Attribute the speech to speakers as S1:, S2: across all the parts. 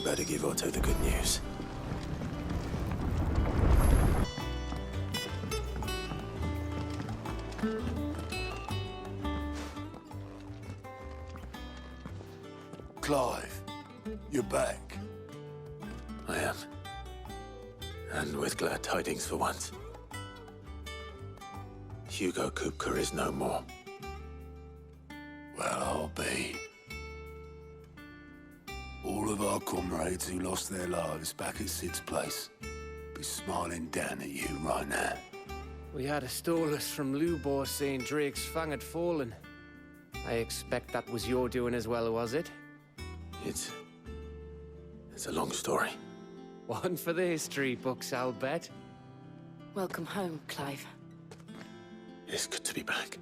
S1: better give Otto the good news.
S2: Clive, you're back.
S1: I am. And with glad tidings for once. Hugo Kupka is no more.
S2: Well, I'll be. All of our comrades who lost their lives back at Sid's place be smiling down at you right now.
S3: We had a stolus from Lubor saying Drake's fang had fallen. I expect that was your doing as well, was it?
S1: It's a long story.
S3: One for the history books, I'll bet.
S4: Welcome home, Clive.
S1: It's good to be back.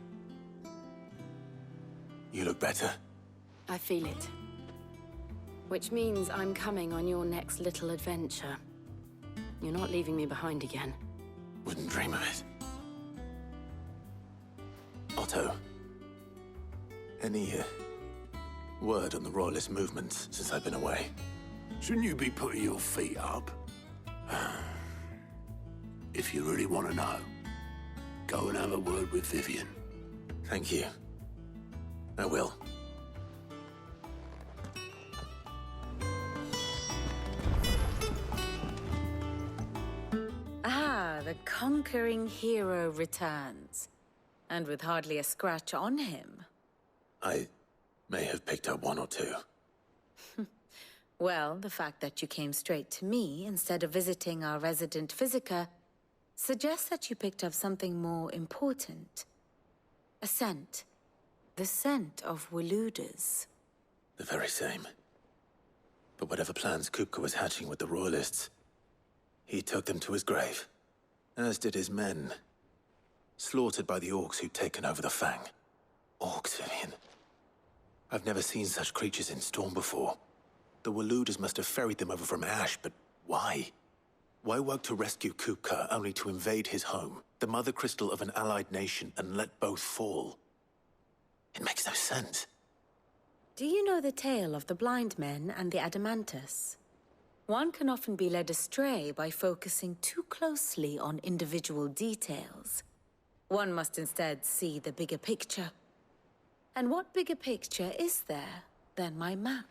S1: You look better.
S4: I feel it. Which means I'm coming on your next little adventure. You're not leaving me behind again.
S1: Wouldn't dream of it. Otto, any word on the Royalist movements since I've been away?
S2: Shouldn't you be putting your feet up? If you really want to know, go and have a word with Vivian.
S1: Thank you. I will.
S5: Ah, the conquering hero returns. And with hardly a scratch on him.
S1: I may have picked up one or two.
S5: Well, the fact that you came straight to me instead of visiting our resident physiker suggests that you picked up something more important. A scent. The scent of Waludas.
S1: The very same. But whatever plans Kupka was hatching with the Royalists, he took them to his grave. As did his men. Slaughtered by the orcs who'd taken over the Fang. Orcs, Vivian. I've never seen such creatures in Storm before. The Waludas must have ferried them over from Ash, but why? Why work to rescue Kupka only to invade his home, the mother crystal of an allied nation, and let both fall? It makes no sense.
S5: Do you know the tale of the blind men and the Adamantus? One can often be led astray by focusing too closely on individual details. One must instead see the bigger picture. And what bigger picture is there than my map?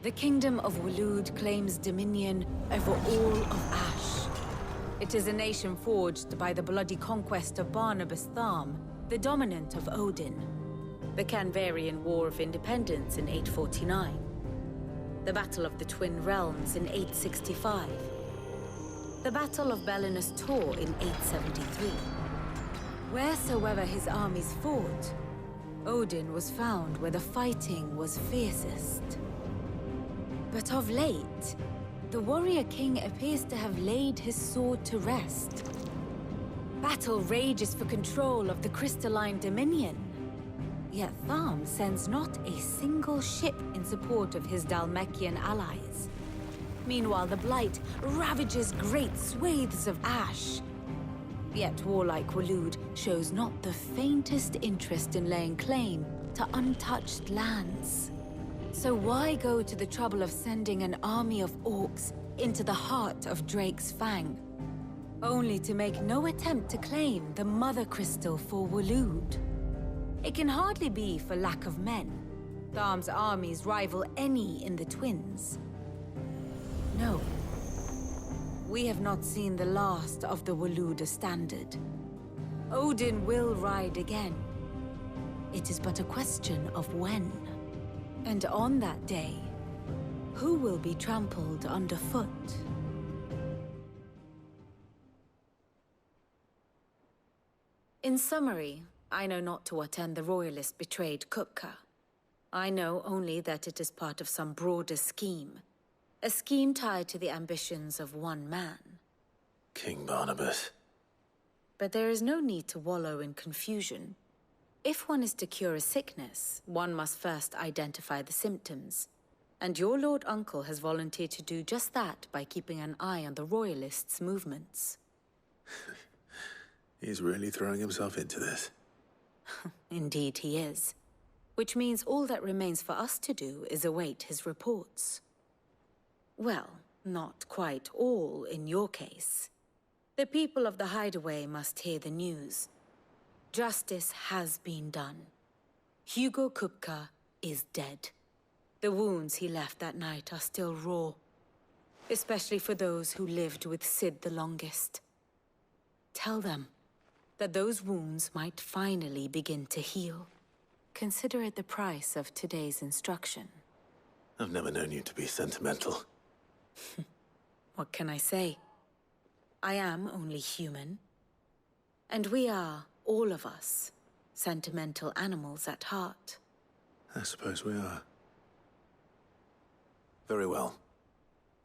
S5: The Kingdom of Waloed claims dominion over all of Ash. It is a nation forged by the bloody conquest of Barnabas Tharm, the dominant of Odin. The Canvarian War of Independence in 849. The Battle of the Twin Realms in 865. The Battle of Belinus Tor in 873. Wheresoever his armies fought, Odin was found where the fighting was fiercest. But of late, the warrior king appears to have laid his sword to rest. Battle rages for control of the crystalline dominion. Yet Tharm sends not a single ship in support of his Dhalmekian allies. Meanwhile, the Blight ravages great swathes of Ash. Yet warlike Waloed shows not the faintest interest in laying claim to untouched lands. So why go to the trouble of sending an army of orcs into the heart of Drake's Fang, only to make no attempt to claim the Mother Crystal for Waloed? It can hardly be for lack of men. Tharm's armies rival any in the Twins. No. We have not seen the last of the Waluda standard. Odin will ride again. It is but a question of when. And on that day, who will be trampled underfoot? In summary, I know not to what end the Royalists betrayed Kupka. I know only that it is part of some broader scheme. A scheme tied to the ambitions of one man.
S1: King Barnabas.
S5: But there is no need to wallow in confusion. If one is to cure a sickness, one must first identify the symptoms. And your Lord Uncle has volunteered to do just that by keeping an eye on the Royalists' movements.
S1: He's really throwing himself into this.
S5: Indeed he is. Which means all that remains for us to do is await his reports. Well, not quite all in your case. The people of the Hideaway must hear the news. Justice has been done. Hugo Kupka is dead. The wounds he left that night are still raw. Especially for those who lived with Sid the longest. Tell them that those wounds might finally begin to heal. Consider it the price of today's instruction.
S1: I've never known you to be sentimental.
S5: What can I say? I am only human. And we are, all of us, sentimental animals at heart.
S1: I suppose we are. Very well.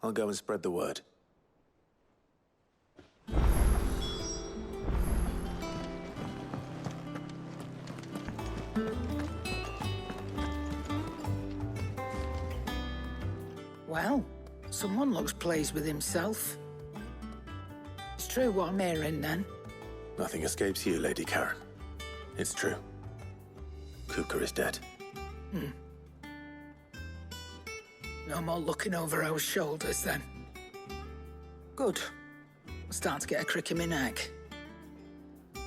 S1: I'll go and spread the word.
S6: Well, someone looks pleased with himself. It's true what I'm hearing, then.
S1: Nothing escapes you, Lady Karen. It's true. Kupka is dead.
S6: No more looking over our shoulders, then. Good. I'm starting to get a crick in my neck.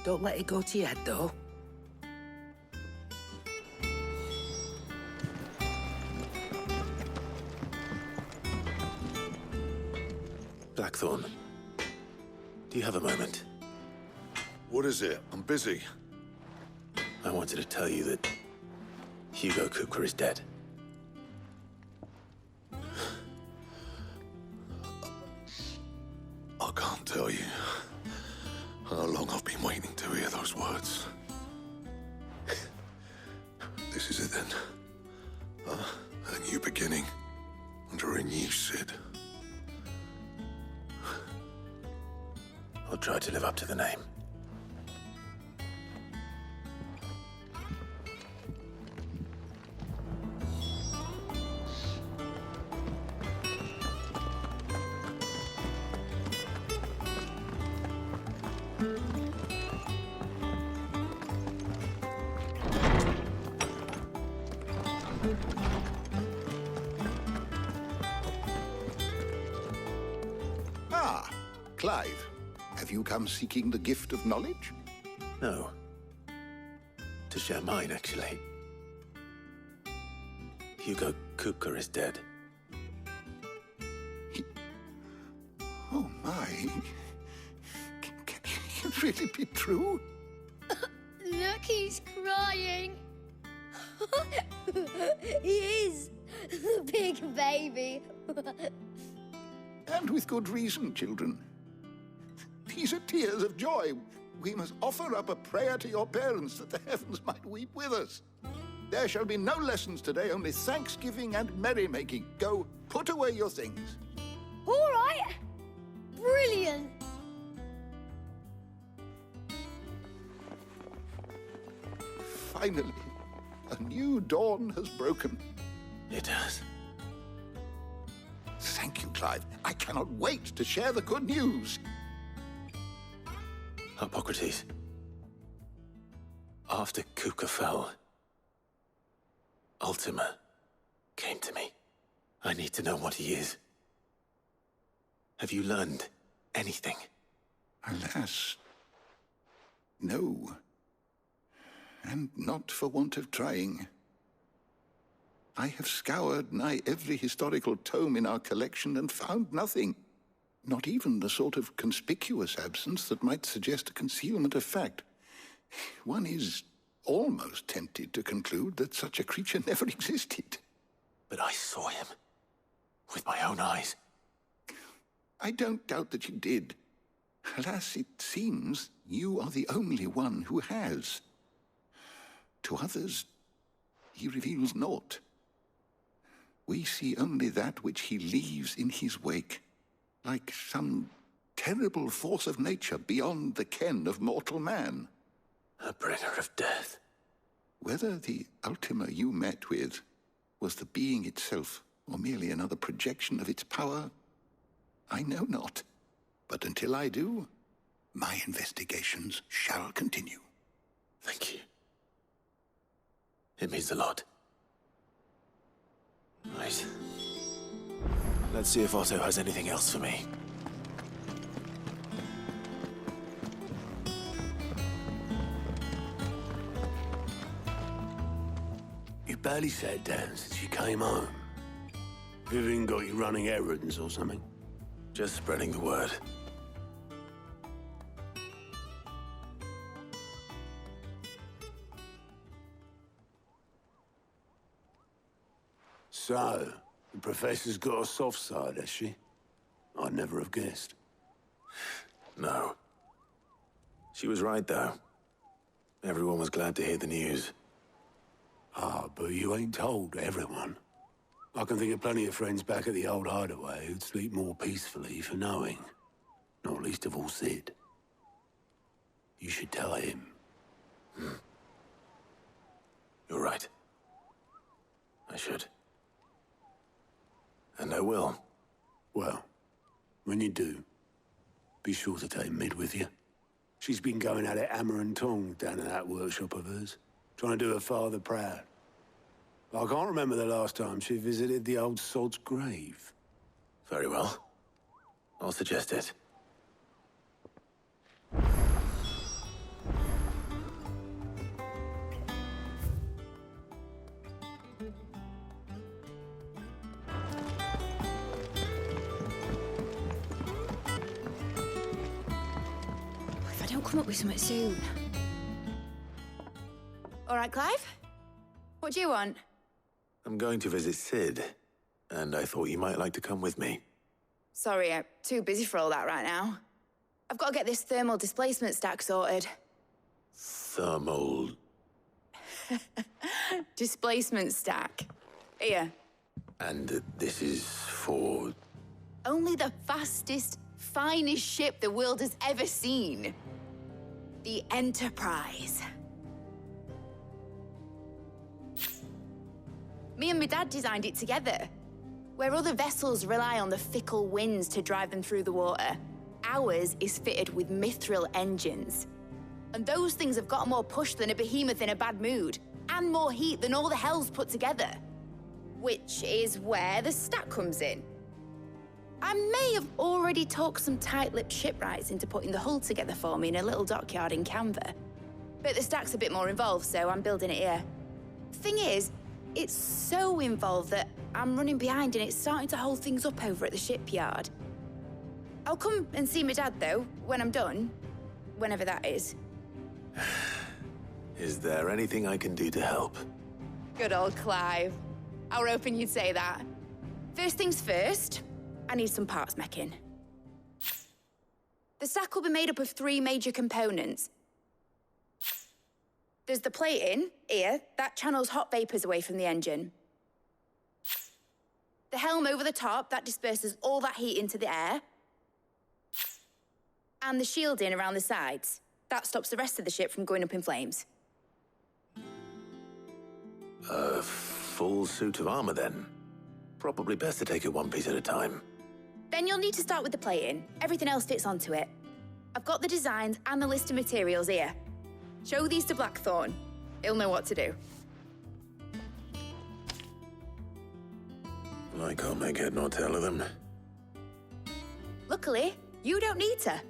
S6: Don't let it go to your head, though.
S1: Blackthorn, do you have a moment?
S2: What is it? I'm busy.
S1: I wanted to tell you that Hugo Kupka is dead.
S2: I can't tell you how long I've been waiting to hear those words. This is it then. A new beginning under a new Sid.
S1: I'll try to live up to the name.
S7: Ah, Clive. Have you come seeking the gift of knowledge?
S1: No. To share mine, actually. Hugo Kupka is dead.
S7: Oh, my. Can it really be true?
S8: Look, he's crying. He is. The big baby.
S7: And with good reason, children. These are tears of joy. We must offer up a prayer to your parents that the heavens might weep with us. There shall be no lessons today, only thanksgiving and merrymaking. Go, put away your things.
S8: All right. Brilliant.
S7: Finally, a new dawn has broken.
S1: It has.
S7: Thank you, Clive. I cannot wait to share the good news.
S1: Hippocrates. After Kupka fell, Ultima came to me. I need to know what he is. Have you learned anything?
S7: Alas, no. And not for want of trying. I have scoured nigh every historical tome in our collection and found nothing. Not even the sort of conspicuous absence that might suggest a concealment of fact. One is almost tempted to conclude that such a creature never existed.
S1: But I saw him. With my own eyes.
S7: I don't doubt that you did. Alas, it seems you are the only one who has. To others, he reveals naught. We see only that which he leaves in his wake, like some terrible force of nature beyond the ken of mortal man.
S1: A bringer of death.
S7: Whether the Ultima you met with was the being itself, or merely another projection of its power, I know not. But until I do, My investigations shall continue.
S1: Thank you. It means a lot. Right. Let's see if Otto has anything else for me.
S2: You barely sat down since you came home. Vivian got you running errands or something?
S1: Just spreading the word.
S2: So, the Professor's got a soft side, has she? I'd never have guessed.
S1: No. She was right, though. Everyone was glad to hear the news.
S2: Ah, but you ain't told everyone. I can think of plenty of friends back at the old hideaway who'd sleep more peacefully for knowing. Not least of all Sid. You should tell him.
S1: You're right. I should. And I will.
S2: Well, when you do, be sure to take Mid with you. She's been going at it hammer and tongs down in that workshop of hers, trying to do her father proud. I can't remember the last time she visited the old sod's grave.
S1: Very well. I'll suggest it.
S4: If I don't come up with something soon.
S5: All right, Clive? What do you want?
S1: I'm going to visit Sid, and I thought you might like to come with me.
S5: Sorry, I'm too busy for all that right now. I've got to get this thermal displacement stack sorted.
S1: Thermal...
S5: Displacement stack. Here.
S1: And this is for...
S5: Only the fastest, finest ship the world has ever seen. The Enterprise. Me and my dad designed it together. Where other vessels rely on the fickle winds to drive them through the water, ours is fitted with mithril engines. And those things have got more push than a behemoth in a bad mood, and more heat than all the hells put together. Which is where the stack comes in. I may have already talked some tight-lipped shipwrights into putting the hull together for me in a little dockyard in Canva. But the stack's a bit more involved, so I'm building it here. Thing is, it's so involved that I'm running behind and it's starting to hold things up over at the shipyard. I'll come and see my dad, though, when I'm done. Whenever that is.
S1: Is there anything I can do to help?
S5: Good old Clive. I were hoping you'd say that. First things first, I need some parts meching. The stack will be made up of 3 major components. There's the plating, here, that channels hot vapors away from the engine. The helm over the top, that disperses all that heat into the air. And the shielding around the sides. That stops the rest of the ship from going up in flames.
S1: A full suit of armor, then. Probably best to take it one piece at a time.
S5: Then you'll need to start with the plating. Everything else fits onto it. I've got the designs and the list of materials here. Show these to Blackthorn. He'll know what to do.
S1: I can't make head nor tail of them.
S5: Luckily, you don't need to.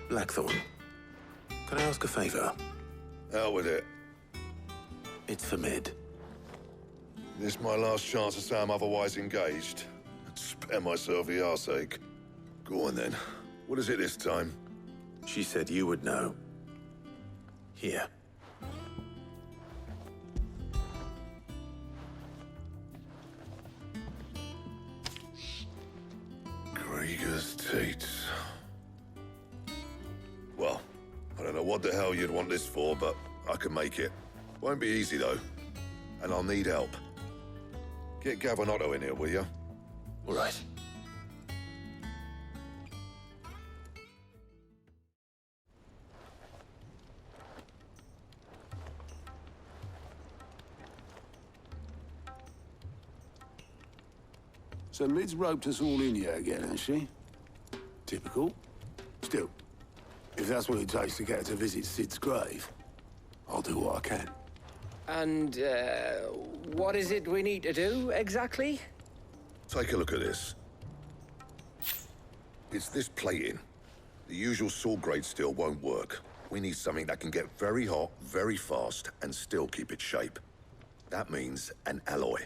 S1: Blackthorn, can I ask a favor?
S9: Out with it.
S1: It's for Mid.
S9: This my last chance to say I'm otherwise engaged. Spare myself the arseache. Go on then. What is it this time?
S1: She said you would know. Here.
S9: Krieger's teats. Well, I don't know what the hell you'd want this for, but I can make it. Won't be easy, though. And I'll need help. Get Gav and Otto in here, will you?
S1: All right.
S2: So Mid's roped us all in here again, has she? Typical. Still, if that's what it takes to get her to visit Sid's grave, I'll do what I can.
S3: And, what is it we need to do, exactly?
S9: Take a look at this. It's this plating. The usual sword grade steel won't work. We need something that can get very hot, very fast, and still keep its shape. That means an alloy.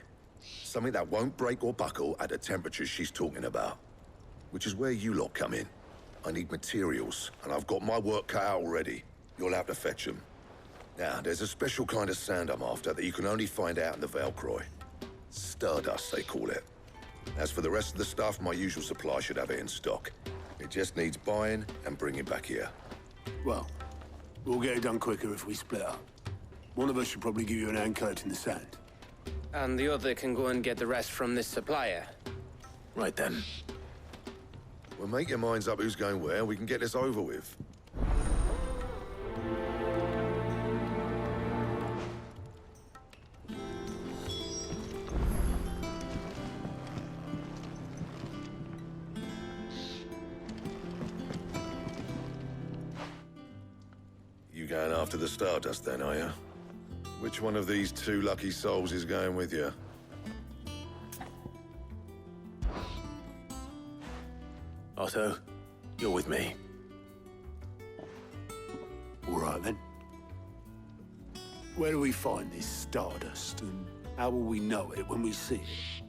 S9: Something that won't break or buckle at the temperatures she's talking about. Which is where you lot come in. I need materials, and I've got my work cut out already. You'll have to fetch them. Now, there's a special kind of sand I'm after that you can only find out in the Valkyrie. Stardust, they call it. As for the rest of the stuff, my usual supply should have it in stock. It just needs buying and bringing back here.
S2: Well, we'll get it done quicker if we split up. One of us should probably give you an hand coat in the sand.
S3: And the other can go and get the rest from this supplier.
S1: Right then.
S9: Well, make your minds up who's going where, we can get this over with. You going after the Stardust then, are you? Which one of these two lucky souls is going with you?
S1: Otto, you're with me.
S2: All right, then. Where do we find this Stardust, and how will we know it when we see it?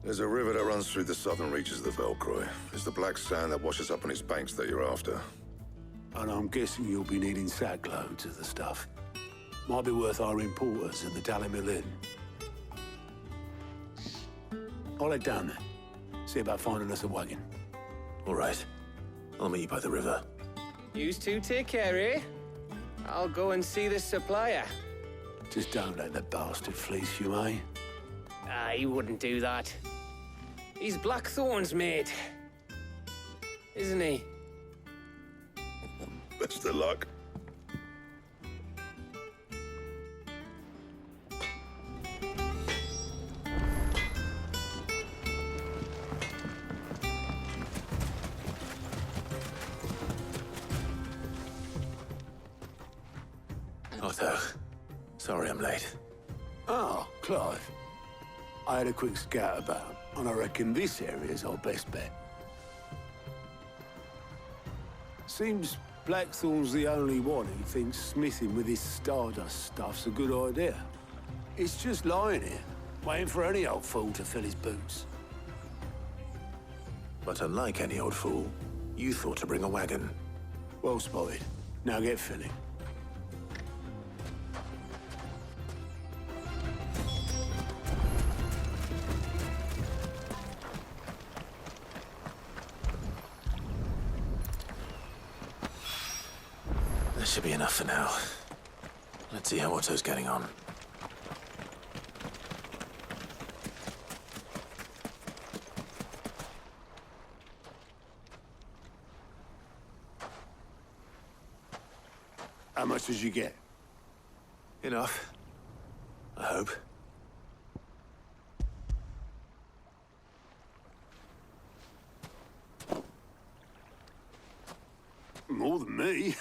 S9: There's a river that runs through the southern reaches of the Valkyrie. It's the black sand that washes up on its banks that you're after.
S2: And I'm guessing you'll be needing sackloads of the stuff. Might be worth our importers and the Dalimil Inn. I'll head down there. See about finding us a wagon.
S1: All right. I'll meet you by the river.
S3: Yous two take care, eh? I'll go and see this supplier.
S2: Just don't let the bastard fleece you, eh?
S3: He wouldn't do that. He's Blackthorn's mate. Isn't he?
S9: Best of luck.
S1: Otto, sorry I'm late.
S2: Oh, Clive. I had a quick scout about, and I reckon this area's our best bet. Seems Blackthorn's the only one who thinks smithing with his Stardust stuff's a good idea. It's just lying here, waiting for any old fool to fill his boots.
S1: But unlike any old fool, you thought to bring a wagon.
S2: Well spotted. Now get filling.
S1: That should be enough for now. Let's see how Otto's getting on.
S2: How much did you get?
S1: Enough. I hope.
S2: More than me.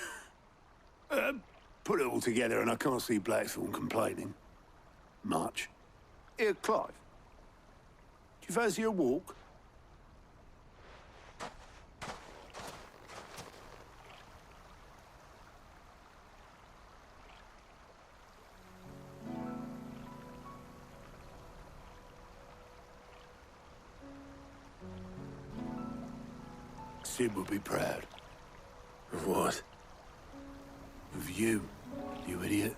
S2: Put it all together and I can't see Blackthorn complaining. Much. Here, Clive. Do you fancy a walk? Sid would be proud.
S1: Of what?
S2: Of you, you idiot.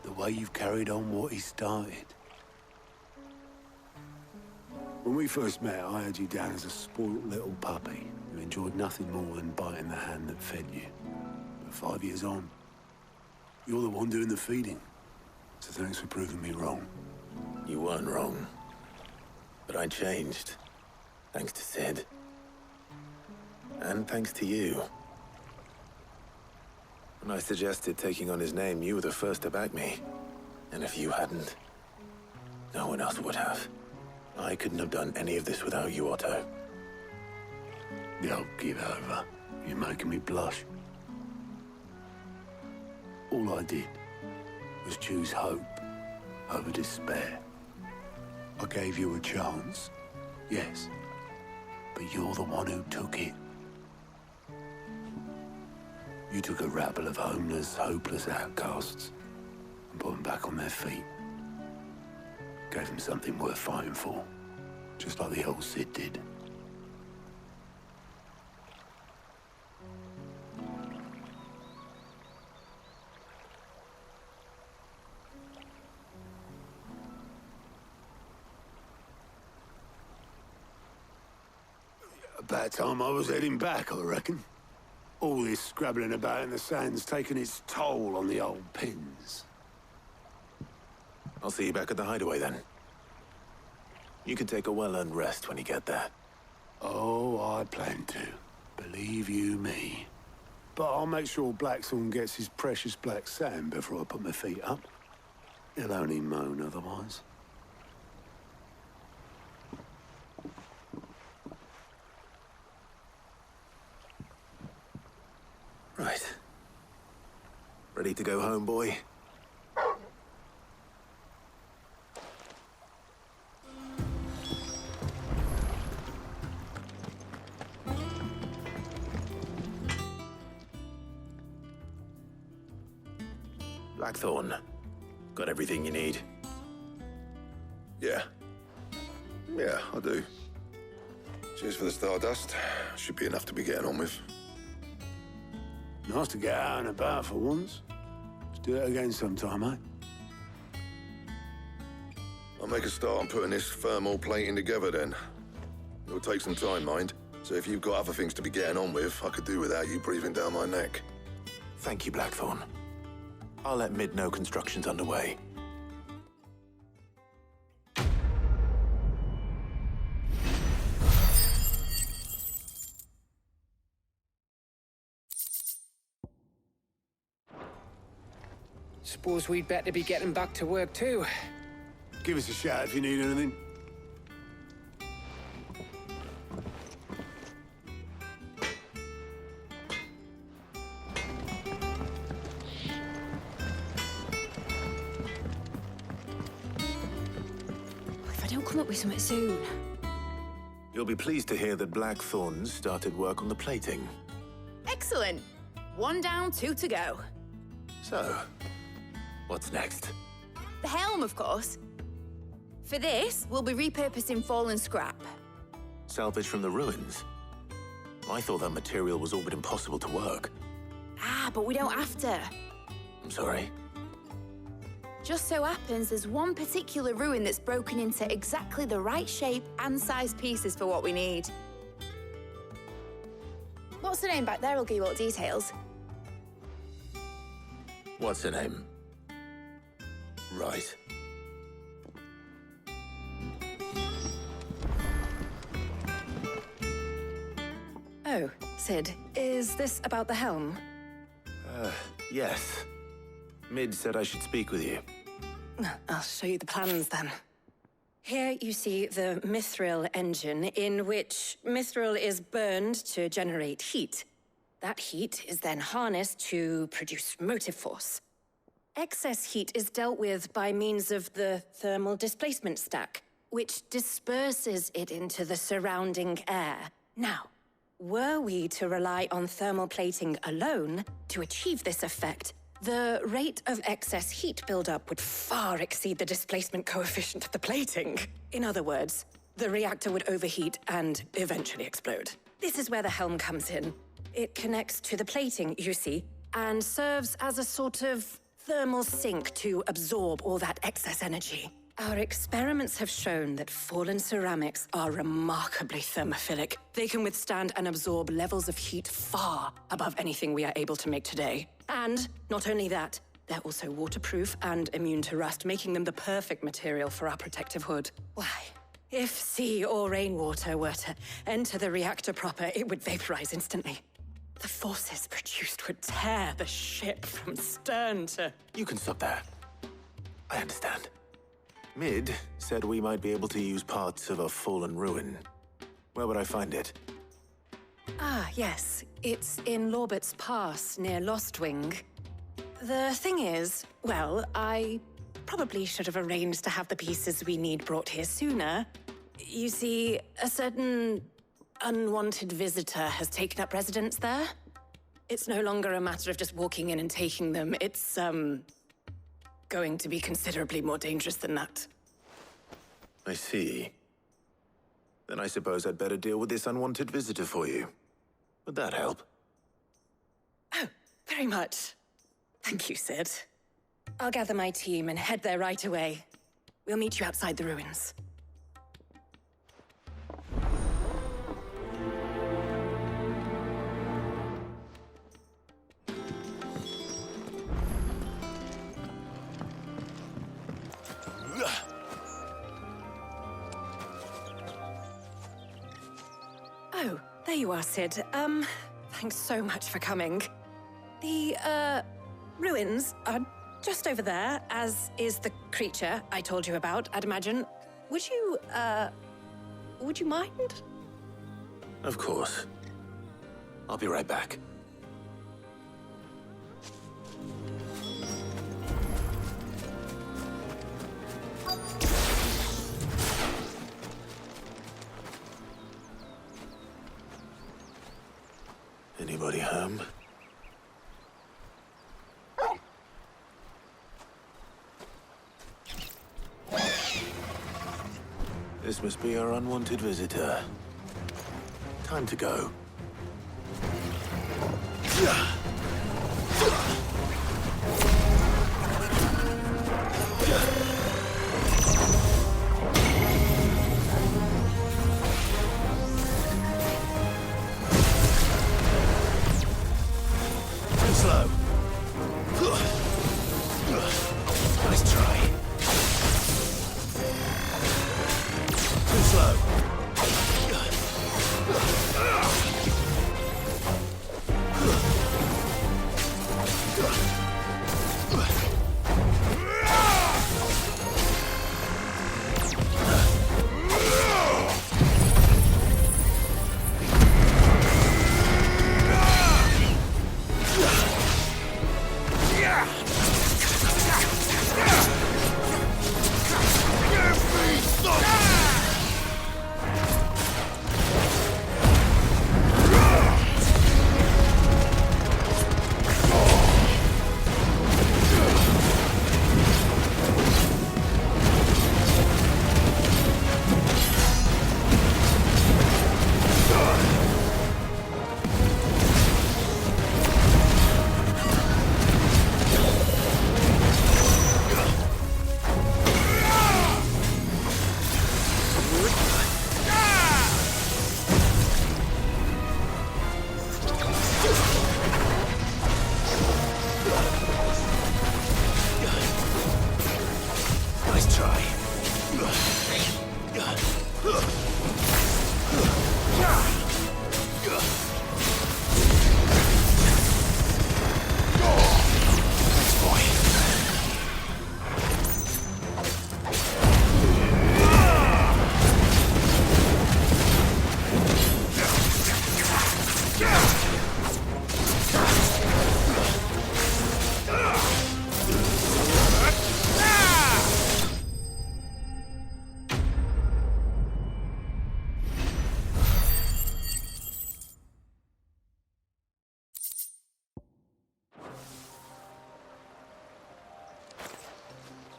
S2: The way you've carried on what he started. When we first met, I had you down as a spoilt little puppy who enjoyed nothing more than biting the hand that fed you. But 5 years on, you're the one doing the feeding. So thanks for proving me wrong.
S1: You weren't wrong. But I changed. Thanks to Sid. And thanks to you. When I suggested taking on his name, you were the first to back me. And if you hadn't, no one else would have. I couldn't have done any of this without you, Otto.
S2: Yo, give over. You're making me blush. All I did was choose hope over despair. I gave you a chance, yes, but you're the one who took it. You took a rabble of homeless, hopeless outcasts and put them back on their feet. Gave them something worth fighting for, just like the old Cid did. About time I was heading back, I reckon. All this scrabbling about in the sand's taken its toll on the old pins.
S1: I'll see you back at the hideaway then. You can take a well-earned rest when you get there.
S2: Oh, I plan to. Believe you me. But I'll make sure Blackthorn gets his precious black sand before I put my feet up. He'll only moan otherwise.
S1: Right. Ready to go home, boy? Blackthorn, got everything you need?
S9: Yeah. Yeah, I do. Cheers for the stardust. Should be enough to be getting on with.
S2: Nice to get out and about for once. Let's do it again sometime, eh?
S9: I'll make a start on putting this thermal plating together then. It'll take some time, mind. So if you've got other things to be getting on with, I could do without you breathing down my neck.
S1: Thank you, Blackthorn. I'll let Mid know construction's underway.
S3: Suppose we'd better be getting back to work too.
S2: Give us a shout if you need anything.
S4: If I don't come up with something soon.
S1: You'll be pleased to hear that Blackthorn's started work on the plating.
S4: Excellent. 1 down, 2 to go.
S1: So, what's next?
S4: The helm, of course. For this, we'll be repurposing fallen scrap.
S1: Salvage from the ruins? I thought that material was all but impossible to work.
S4: Ah, but we don't have to.
S1: I'm sorry.
S4: Just so happens there's one particular ruin that's broken into exactly the right shape and size pieces for what we need. What's the name back there? I'll give you all the details.
S1: What's her name? Right.
S4: Oh, Sid, is this about the helm?
S1: Yes. Mid said I should speak with you.
S4: I'll show you the plans then. Here you see the mithril engine, in which mithril is burned to generate heat. That heat is then harnessed to produce motive force. Excess heat is dealt with by means of the thermal displacement stack, which disperses it into the surrounding air. Now, were we to rely on thermal plating alone to achieve this effect, the rate of excess heat buildup would far exceed the displacement coefficient of the plating. In other words, the reactor would overheat and eventually explode. This is where the helm comes in. It connects to the plating, you see, and serves as a sort of thermal sink to absorb all that excess energy. Our experiments have shown that fallen ceramics are remarkably thermophilic. They can withstand and absorb levels of heat far above anything we are able to make today. And not only that, they're also waterproof and immune to rust, making them the perfect material for our protective hood. Why? If sea or rainwater were to enter the reactor proper, it would vaporize instantly. The forces produced would tear the ship from stern to...
S1: You can stop there. I understand. Mid said we might be able to use parts of a fallen ruin. Where would I find it?
S4: Ah, yes. It's in Lorbert's Pass, near Lostwing. The thing is, well, I probably should have arranged to have the pieces we need brought here sooner. You see, a certain unwanted visitor has taken up residence there. It's no longer a matter of just walking in and taking them. It's, going to be considerably more dangerous than that.
S1: I see. Then I suppose I'd better deal with this unwanted visitor for you. Would that help?
S4: Oh, very much. Thank you, Sid. I'll gather my team and head there right away. We'll meet you outside the ruins. Oh, there you are, Sid. Thanks so much for coming. The, ruins are just over there, as is the creature I told you about, I'd imagine. Would you mind?
S1: Of course. I'll be right back. Anybody home? This must be our unwanted visitor. Time to go. Slow. Nice try. Too slow.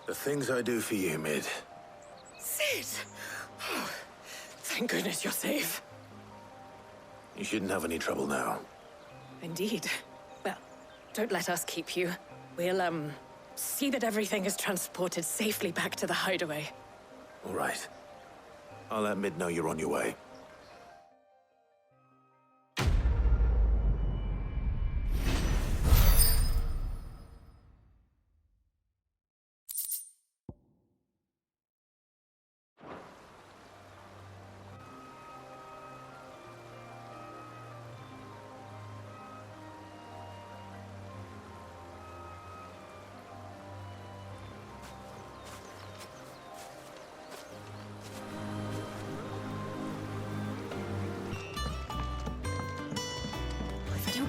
S1: The things I do for you, Mid.
S4: Sid! Oh, thank goodness you're safe.
S1: You shouldn't have any trouble now.
S4: Indeed. Well, don't let us keep you. We'll, see that everything is transported safely back to the hideaway.
S1: All right. I'll let Mid know you're on your way.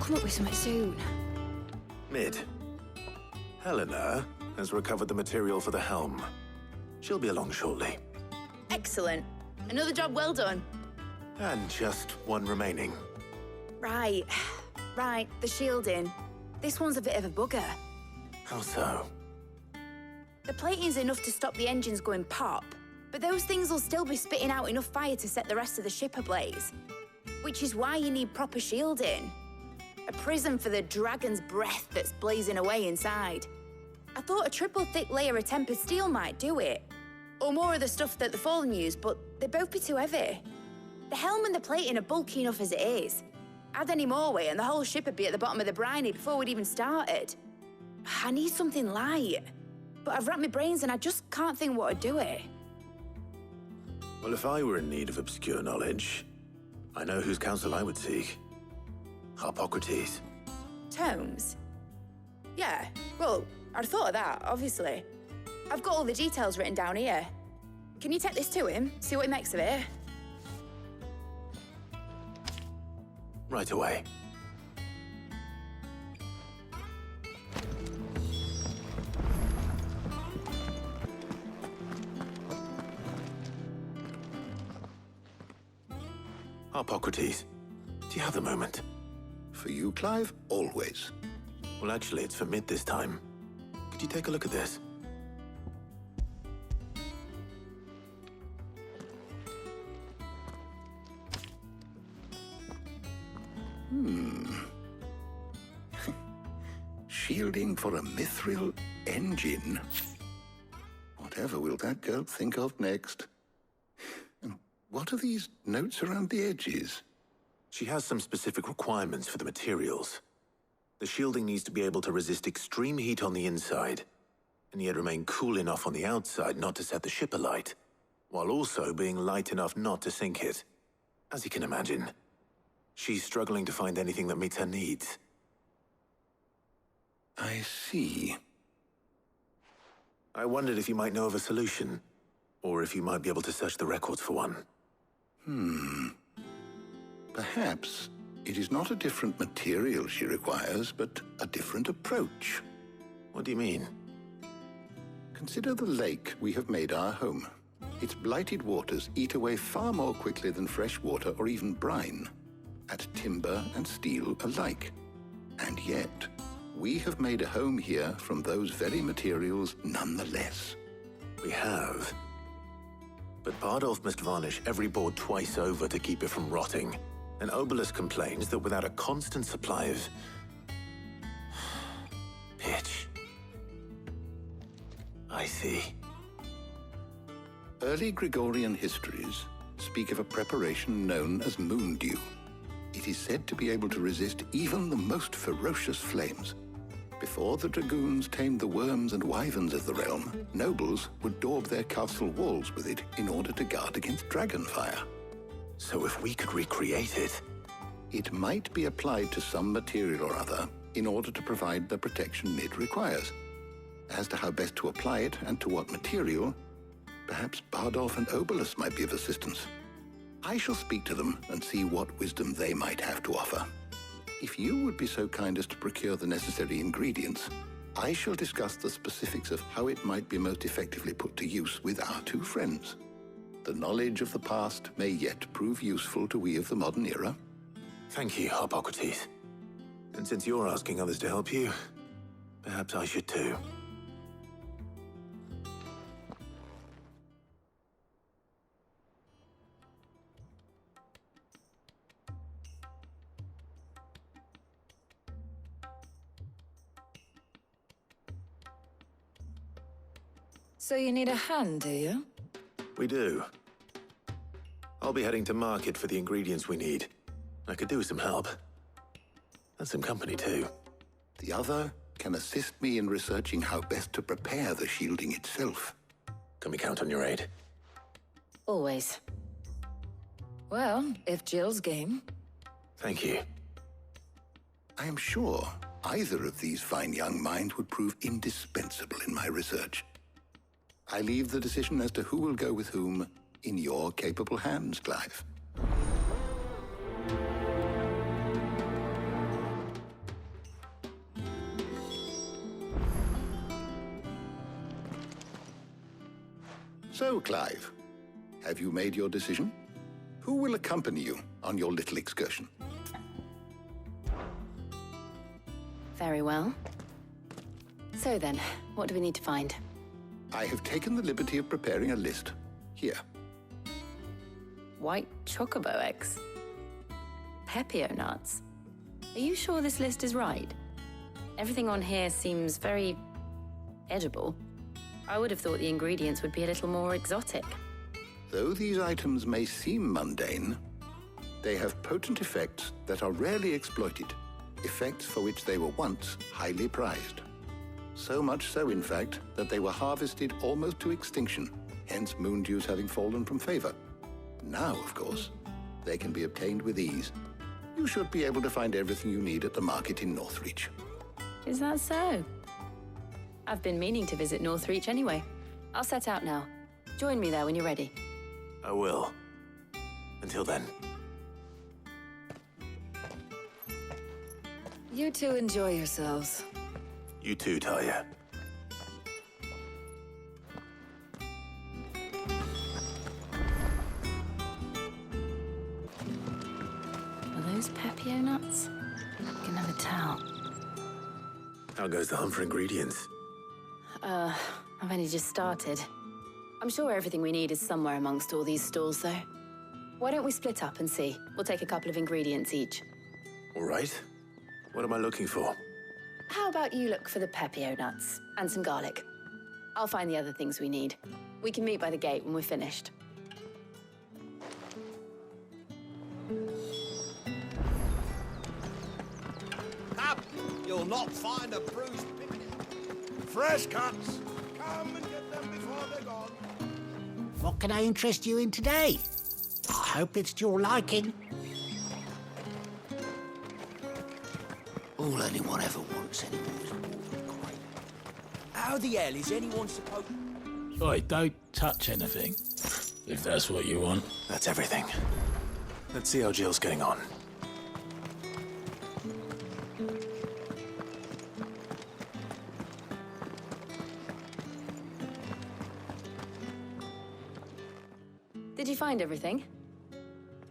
S4: come up with something soon.
S1: Mid. Helena has recovered the material for the helm. She'll be along shortly.
S10: Excellent. Another job well done.
S1: And just one remaining.
S10: Right. Right, the shielding. This one's a bit of a bugger.
S1: How so?
S10: The plating's enough to stop the engines going pop, but those things will still be spitting out enough fire to set the rest of the ship ablaze. Which is why you need proper shielding. A prison for the dragon's breath that's blazing away inside. I thought a triple thick layer of tempered steel might do it. Or more of the stuff that the Fallen use, but they'd both be too heavy. The helm and the plating are bulky enough as it is. Add any more weight and the whole ship would be at the bottom of the briny before we'd even started. I need something light. But I've racked my brains and I just can't think what would do it.
S1: Well, if I were in need of obscure knowledge, I know whose counsel I would seek. Harpocrates.
S10: Tomes? Yeah, well, I'd thought of that, obviously. I've got all the details written down here. Can you take this to him, see what he makes of it?
S1: Right away. Harpocrates, do you have a moment?
S7: For you, Clive, always.
S1: Well, actually, it's for Mid this time. Could you take a look at this?
S7: Shielding for a mithril engine. Whatever will that girl think of next? And what are these notes around the edges?
S1: She has some specific requirements for the materials. The shielding needs to be able to resist extreme heat on the inside, and yet remain cool enough on the outside not to set the ship alight, while also being light enough not to sink it. As you can imagine, she's struggling to find anything that meets her needs.
S7: I see.
S1: I wondered if you might know of a solution, or if you might be able to search the records for one.
S7: Perhaps it is not a different material she requires, but a different approach.
S1: What do you mean?
S7: Consider the lake we have made our home. Its blighted waters eat away far more quickly than fresh water or even brine, at timber and steel alike. And yet, we have made a home here from those very materials nonetheless.
S1: We have. But Bardolph must varnish every board twice over to keep it from rotting. And Obelus complains that without a constant supply of pitch. I see.
S7: Early Gregorian histories speak of a preparation known as moon dew. It is said to be able to resist even the most ferocious flames. Before the dragoons tamed the worms and wyverns of the realm, nobles would daub their castle walls with it in order to guard against dragon fire.
S1: So if we could recreate it...
S7: It might be applied to some material or other in order to provide the protection Mid requires. As to how best to apply it and to what material, perhaps Bardolph and Obelus might be of assistance. I shall speak to them and see what wisdom they might have to offer. If you would be so kind as to procure the necessary ingredients, I shall discuss the specifics of how it might be most effectively put to use with our two friends. The knowledge of the past may yet prove useful to we of the modern era.
S1: Thank you, Harpocrates. And since you're asking others to help you, perhaps I should too.
S11: So you need a hand, do you?
S1: We do. I'll be heading to market for the ingredients we need. I could do with some help. And some company, too.
S7: The other can assist me in researching how best to prepare the shielding itself.
S1: Can we count on your aid?
S11: Always. Well, if Jill's game.
S1: Thank you.
S7: I am sure either of these fine young minds would prove indispensable in my research. I leave the decision as to who will go with whom in your capable hands, Clive. So, Clive, have you made your decision? Who will accompany you on your little excursion?
S4: Very well. So then, what do we need to find?
S7: I have taken the liberty of preparing a list. Here.
S4: White chocobo eggs. Pepio nuts. Are you sure this list is right? Everything on here seems very edible. I would have thought the ingredients would be a little more exotic.
S7: Though these items may seem mundane, they have potent effects that are rarely exploited, effects for which they were once highly prized. So much so, in fact, that they were harvested almost to extinction, hence moon dews having fallen from favor. Now, of course, they can be obtained with ease. You should be able to find everything you need at the market in Northreach.
S4: Is that so? I've been meaning to visit Northreach anyway. I'll set out now. Join me there when you're ready.
S1: I will. Until then.
S11: You two enjoy yourselves.
S1: You too, Talia.
S4: Are those Pepio nuts? I can never tell.
S1: How goes the hunt for ingredients?
S4: I've only just started. I'm sure everything we need is somewhere amongst all these stalls, though. Why don't we split up and see? We'll take a couple of ingredients each.
S1: All right. What am I looking for?
S4: How about you look for the Pepio nuts and some garlic? I'll find the other things we need. We can meet by the gate when we're finished.
S12: Up! You'll not find a bruised picnic. Fresh cuts! Come and get them before they're gone.
S13: What can I interest you in today? I hope it's to your liking.
S2: All anyone ever wants anymore is great.
S12: How the hell is anyone supposed...
S14: Oi, don't touch anything. If that's what you want.
S1: That's everything. Let's see how Jill's getting on.
S4: Did you find everything?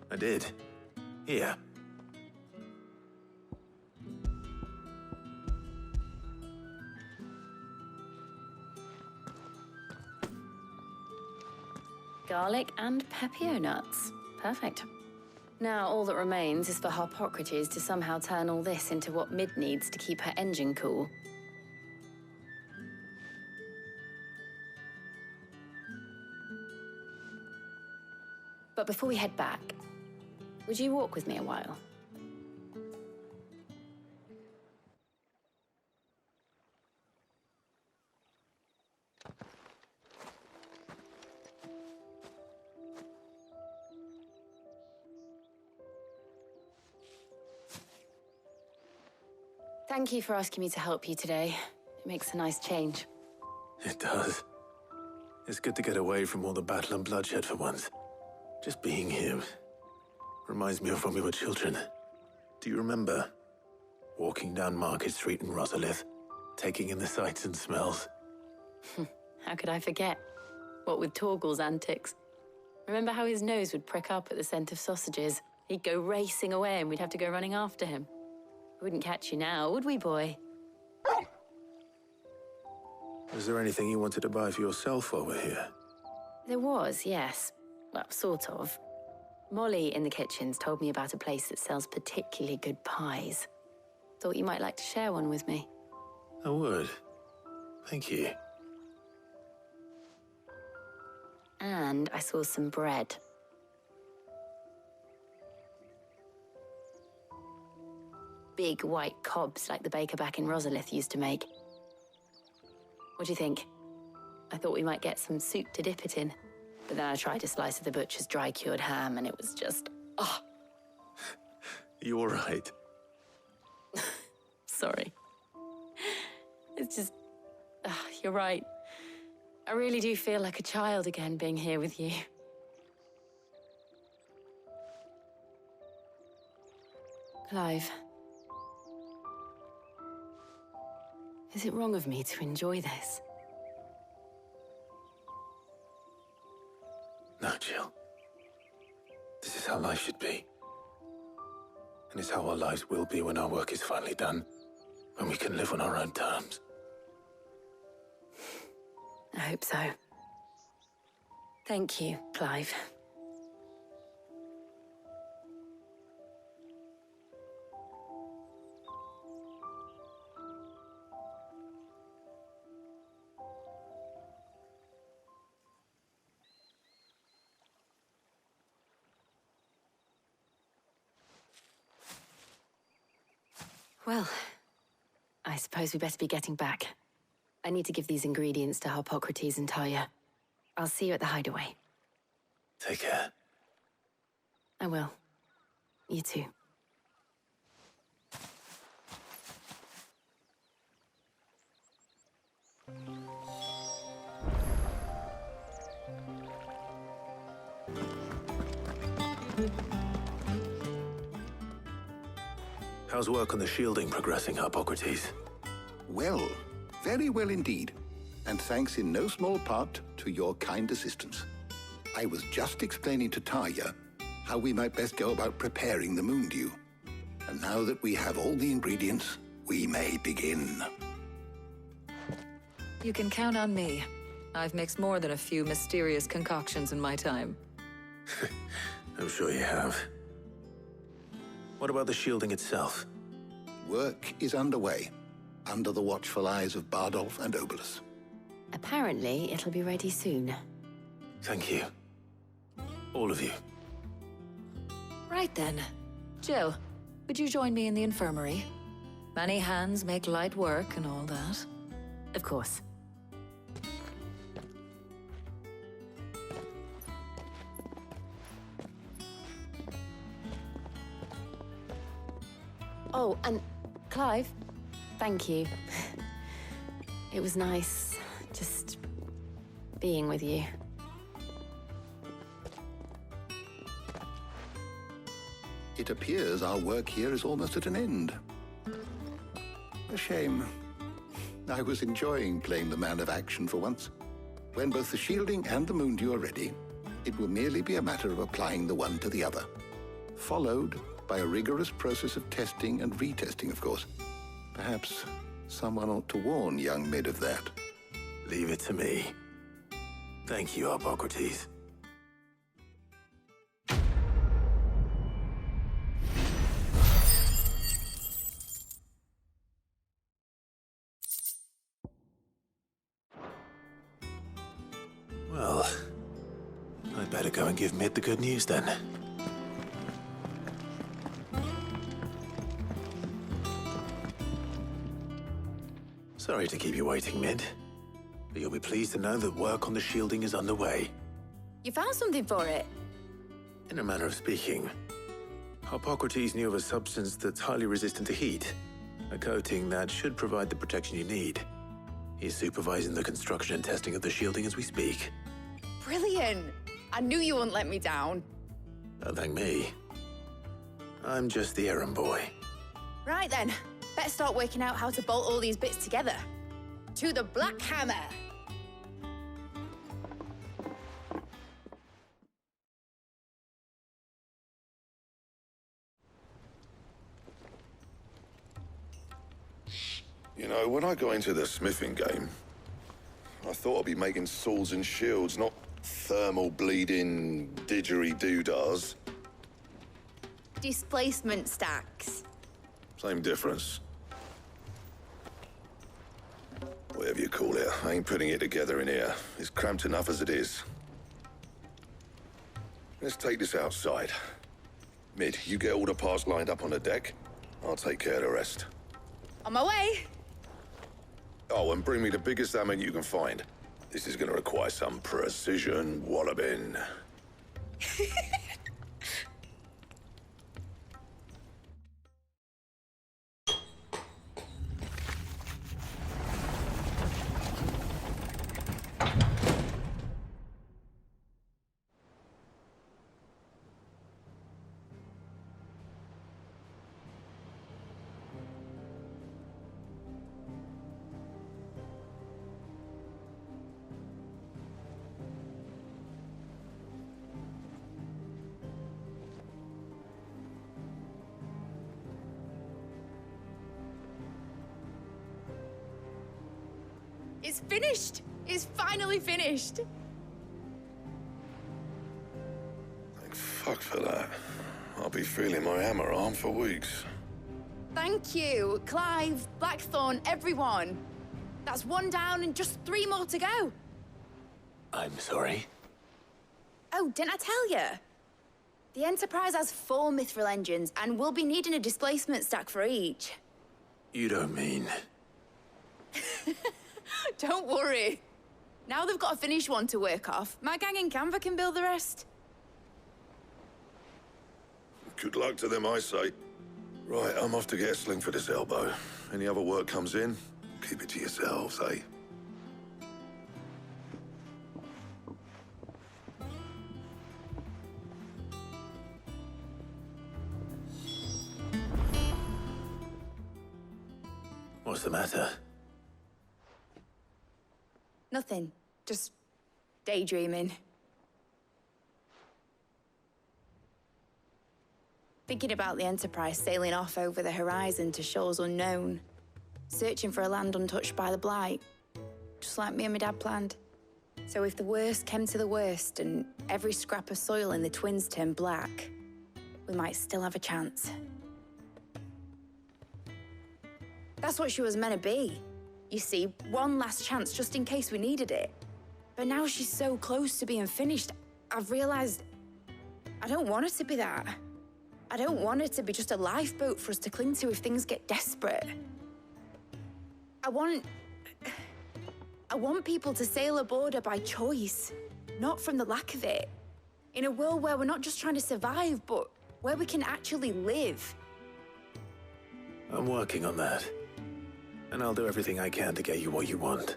S1: I did. Here.
S4: Garlic and Pepio nuts. Perfect. Now all that remains is for Harpocrates to somehow turn all this into what Mid needs to keep her engine cool. But before we head back, would you walk with me a while? Thank you for asking me to help you today. It makes a nice change.
S1: It does. It's good to get away from all the battle and bloodshed for once. Just being here reminds me of when we were children. Do you remember? Walking down Market Street in Rosalith, taking in the sights and smells.
S4: How could I forget? What with Torgal's antics. Remember how his nose would prick up at the scent of sausages? He'd go racing away and we'd have to go running after him. We wouldn't catch you now, would we, boy?
S1: Was there anything you wanted to buy for yourself while we're here?
S4: There was, yes. Well, sort of. Molly in the kitchens told me about a place that sells particularly good pies. Thought you might like to share one with me.
S1: I would. Thank you.
S4: And I saw some bread. Big white cobs like the baker back in Rosalith used to make. What do you think? I thought we might get some soup to dip it in. But then I tried a slice of the butcher's dry-cured ham and it was just... oh!
S1: You all right?
S4: Sorry. It's just... you're right. I really do feel like a child again being here with you. Clive. Is it wrong of me to enjoy this?
S1: life should be. And it's how our lives will be when our work is finally done. When we can live on our own terms.
S4: I hope so. Thank you, Clive. Well, I suppose we better be getting back. I need to give these ingredients to Harpocrates and Talia. I'll see you at the hideaway.
S1: Take care.
S4: I will. You too.
S1: How's work on the shielding progressing, Harpocrates?
S7: Well, very well indeed. And thanks in no small part to your kind assistance. I was just explaining to Talia how we might best go about preparing the moon dew. And now that we have all the ingredients, we may begin.
S11: You can count on me. I've mixed more than a few mysterious concoctions in my time.
S1: I'm sure you have. What about the shielding itself?
S7: Work is underway, under the watchful eyes of Bardolph and Obolus.
S4: Apparently, it'll be ready soon.
S1: Thank you. All of you.
S11: Right then. Jill, would you join me in the infirmary? Many hands make light work and all that.
S4: Of course. Oh, and Clive, thank you. It was nice just being with you.
S7: It appears our work here is almost at an end. A shame. I was enjoying playing the man of action for once. When both the shielding and the moon dew are ready, it will merely be a matter of applying the one to the other. Followed by a rigorous process of testing and retesting, of course. Perhaps someone ought to warn young Mid of that.
S1: Leave it to me. Thank you, Harpocrates. Well, I'd better go and give Mid the good news then. Sorry to keep you waiting, Mid. But you'll be pleased to know that work on the shielding is underway.
S10: You found something for it?
S1: In a manner of speaking, Harpocrates knew of a substance that's highly resistant to heat. A coating that should provide the protection you need. He's supervising the construction and testing of the shielding as we speak.
S10: Brilliant! I knew you wouldn't let me down.
S1: Don't thank me. I'm just the errand boy.
S10: Right then, better start working out how to bolt all these bits together. To the Black Hammer!
S9: You know, when I got into the smithing game, I thought I'd be making swords and shields, not thermal bleeding didgeridoo-dahs.
S10: Displacement stacks.
S9: Same difference. Whatever you call it, I ain't putting it together in here. It's cramped enough as it is. Let's take this outside. Mid, you get all the parts lined up on the deck. I'll take care of the rest.
S10: On my way!
S9: Oh, and bring me the biggest hammer you can find. This is gonna require some precision walloping.
S10: It's finished! It's finally finished!
S9: Thank fuck for that. I'll be feeling my hammer arm for weeks.
S10: Thank you, Clive, Blackthorn, everyone. That's one down and just 3 more to go.
S1: I'm sorry.
S10: Oh, didn't I tell you? The Enterprise has 4 mithril engines, and we'll be needing a displacement stack for each.
S1: You don't mean...
S10: Don't worry. Now they've got a finished one to work off, my gang in Canva can build the rest.
S9: Good luck to them, I say. Right, I'm off to get a sling for this elbow. Any other work comes in, keep it to yourselves, eh?
S1: What's the matter?
S10: Nothing. Just daydreaming. Thinking about the Enterprise sailing off over the horizon to shores unknown. Searching for a land untouched by the Blight. Just like me and my dad planned. So if the worst came to the worst and every scrap of soil in the Twins turned black, we might still have a chance. That's what she was meant to be. You see, one last chance just in case we needed it. But now she's so close to being finished, I've realized I don't want her to be that. I don't want her to be just a lifeboat for us to cling to if things get desperate. I want people to sail aboard her by choice, not from the lack of it. In a world where we're not just trying to survive, but where we can actually live.
S1: I'm working on that. And I'll do everything I can to get you what you want.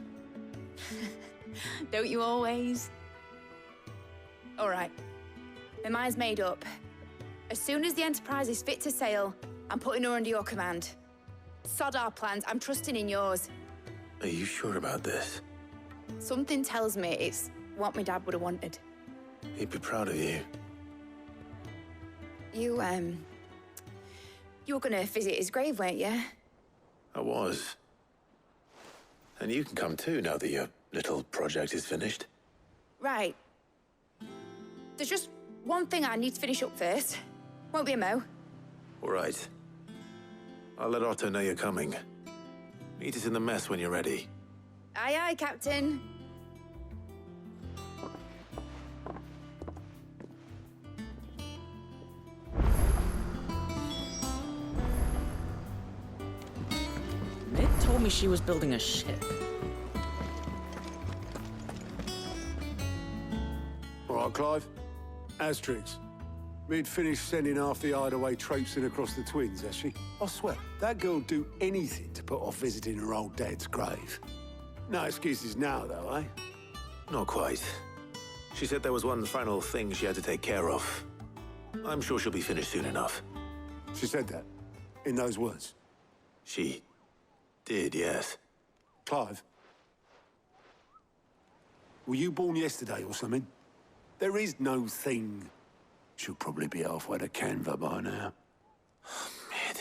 S10: Don't you always? All right. My mind's made up. As soon as the Enterprise is fit to sail, I'm putting her under your command. Sod our plans, I'm trusting in yours.
S1: Are you sure about this?
S10: Something tells me it's what my dad would have wanted.
S1: He'd be proud of you.
S10: You were gonna visit his grave, weren't you?
S1: I was. And you can come too now that your little project is finished.
S10: Right. There's just one thing I need to finish up first. Won't be a mo.
S1: All right. I'll let Otto know you're coming. Meet us in the mess when you're ready.
S10: Aye, aye, Captain.
S15: Ned told me she was building a ship.
S2: All right, Clive. Asterix. We'd finished sending half the hideaway traipsing across the Twins, has she? I swear, that girl'd do anything to put off visiting her old dad's grave. No excuses now, though, eh?
S1: Not quite. She said there was one final thing she had to take care of. I'm sure she'll be finished soon enough.
S2: She said that? In those words?
S1: She did, yes.
S2: Clive? Were you born yesterday or something? There is no thing. She'll probably be halfway to Canva by now.
S1: Mid.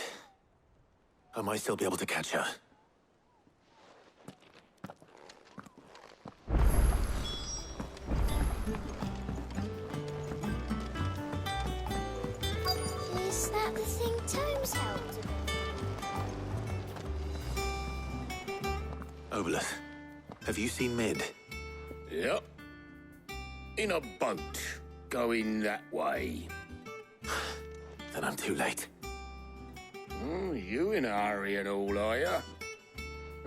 S1: I might still be able to catch her.
S8: Is that the thing Tomes helped with?
S1: Obelus, have you seen Mid?
S14: Yep. In a boat, going that way.
S1: Then I'm too late.
S14: You in a hurry and all, are you?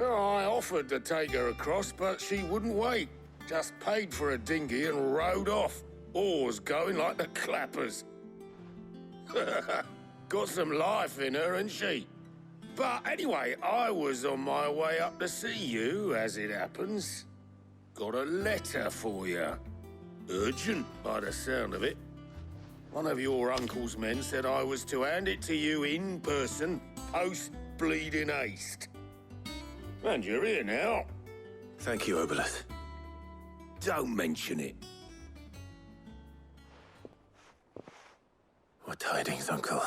S14: Oh, I offered to take her across, but she wouldn't wait. Just paid for a dinghy and rowed off. Oars going like the clappers. Got some life in her, ain't she? But anyway, I was on my way up to see you, as it happens. Got a letter for you. Urgent, by the sound of it. One of your uncle's men said I was to hand it to you in person, post-bleeding haste. And you're here now.
S1: Thank you, Obelus.
S14: Don't mention it.
S1: What tidings, Uncle?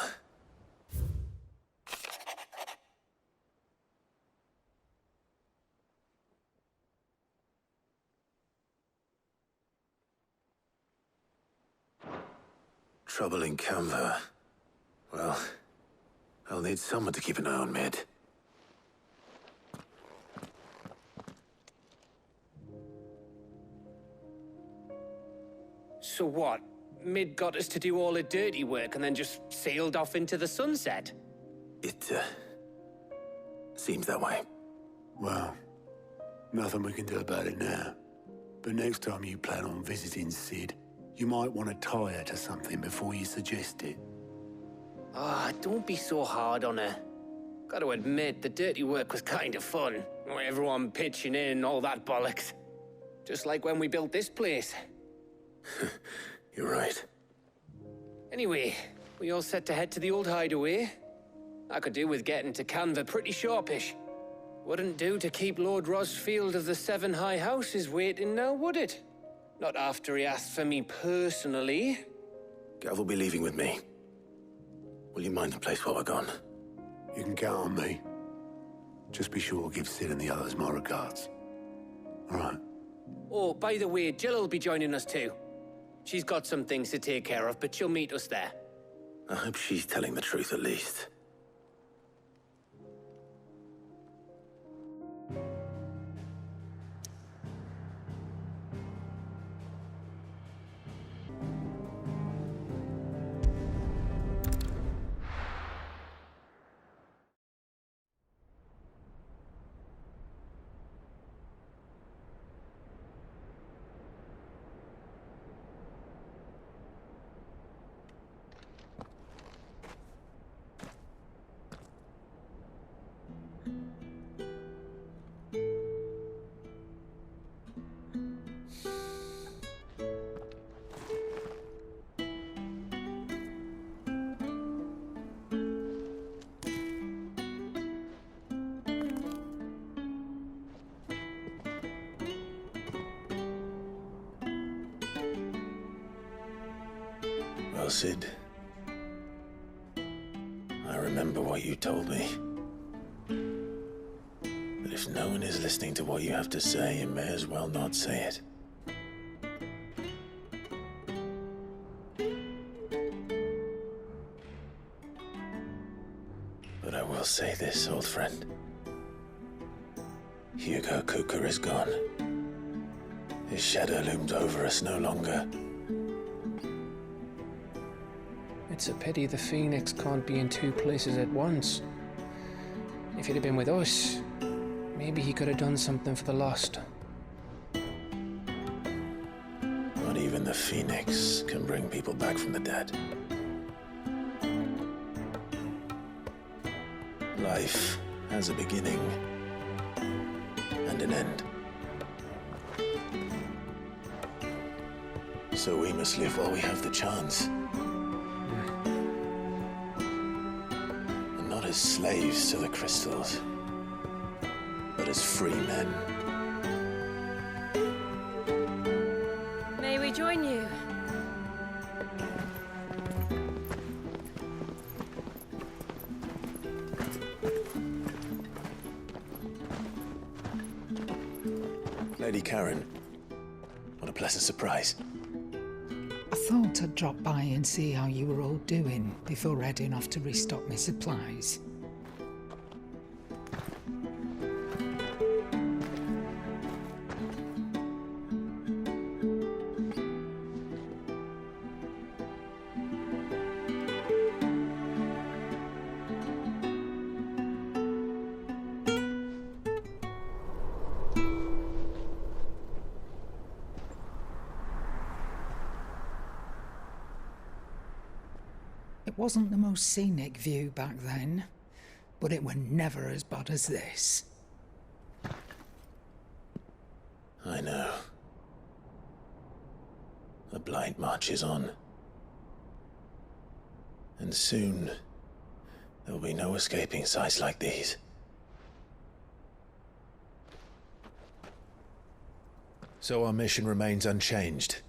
S1: Trouble in Canva. Well, I'll need someone to keep an eye on Mid.
S3: So what? Mid got us to do all the dirty work and then just sailed off into the sunset?
S1: It, seems that way.
S2: Well, nothing we can do about it now. But next time you plan on visiting Sid, you might want to tie her to something before you suggest it.
S3: Ah, don't be so hard on her. Gotta admit, the dirty work was kind of fun. Everyone pitching in, all that bollocks. Just like when we built this place.
S1: You're right.
S3: Anyway, we all set to head to the old hideaway? I could do with getting to Canva pretty sharpish. Wouldn't do to keep Lord Rosfield of the Seven High Houses waiting now, would it? Not after he asked for me personally.
S1: Gav will be leaving with me. Will you mind the place while we're gone?
S2: You can count on me. Just be sure to give Sid and the others my regards. All right.
S3: Oh, by the way, Jill will be joining us too. She's got some things to take care of, but she'll meet us there.
S1: I hope she's telling the truth at least. Well, Sid, I remember what you told me. But if no one is listening to what you have to say, you may as well not say it. But I will say this, old friend. Hugo Cooker is gone. His shadow looms over us no longer.
S3: It's a pity the Phoenix can't be in two places at once. If he'd have been with us, maybe he could have done something for the lost.
S1: Not even the Phoenix can bring people back from the dead. Life has a beginning and an end. So we must live while we have the chance. And not as slaves to the crystals, but as free men.
S4: May we join you?
S1: Lady Karen, what a pleasant surprise.
S6: I thought I'd drop by and see how you were all doing before heading off to restock my supplies. It wasn't the most scenic view back then, but it were never as bad as this.
S1: I know. The Blight marches on. And soon, there'll be no escaping sights like these. So our mission remains unchanged.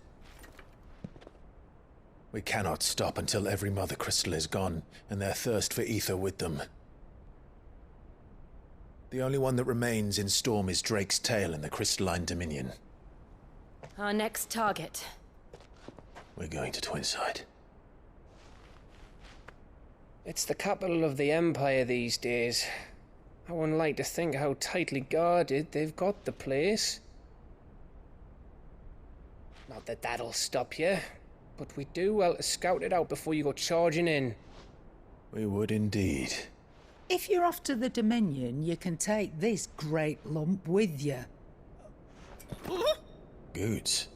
S1: We cannot stop until every Mother Crystal is gone, and their thirst for ether with them. The only one that remains in Storm is Drake's tail in the Crystalline Dominion.
S4: Our next target.
S1: We're going to Twinside.
S3: It's the capital of the Empire these days. I wouldn't like to think how tightly guarded they've got the place. Not that that'll stop you, but we'd do well to scout it out before you go charging in.
S1: We would indeed.
S6: If you're off to the Dominion, you can take this great lump with you.
S1: Goods.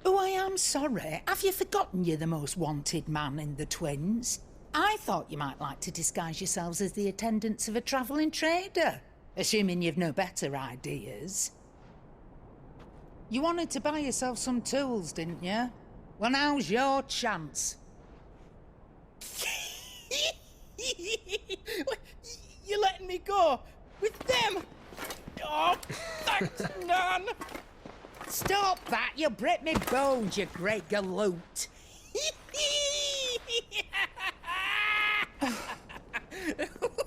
S6: Oh, I am sorry. Have you forgotten you're the most wanted man in the Twins? I thought you might like to disguise yourselves as the attendants of a travelling trader, assuming you've no better ideas. You wanted to buy yourself some tools, didn't you? Well, now's your chance.
S16: You're letting me go with them? Oh, thanks, Nan.
S6: Stop that! You'll break me bones, you great galoot.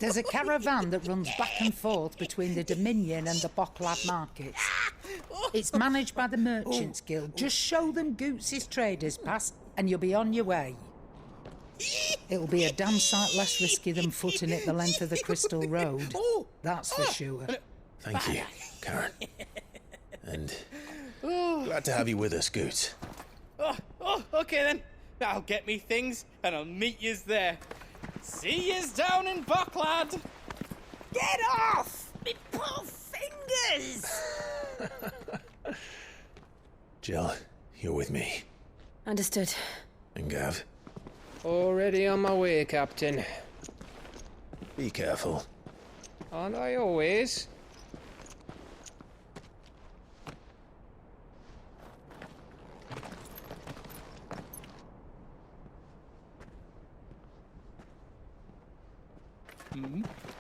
S6: There's a caravan that runs back and forth between the Dominion and the Bocklad markets. It's managed by the Merchants Guild. Just show them Goots' traders pass and you'll be on your way. It'll be a damn sight less risky than footing it the length of the Crystal Road. That's for sure.
S1: Thank you, Karen. And glad to have you with us, Goots.
S16: Okay then. I'll get me things and I'll meet yous there. See yous down in Bocklad.
S6: Get off! Me poor fingers!
S1: Jill, you're with me.
S4: Understood.
S1: And Gav?
S3: Already on my way, Captain.
S1: Be careful.
S3: Aren't I always?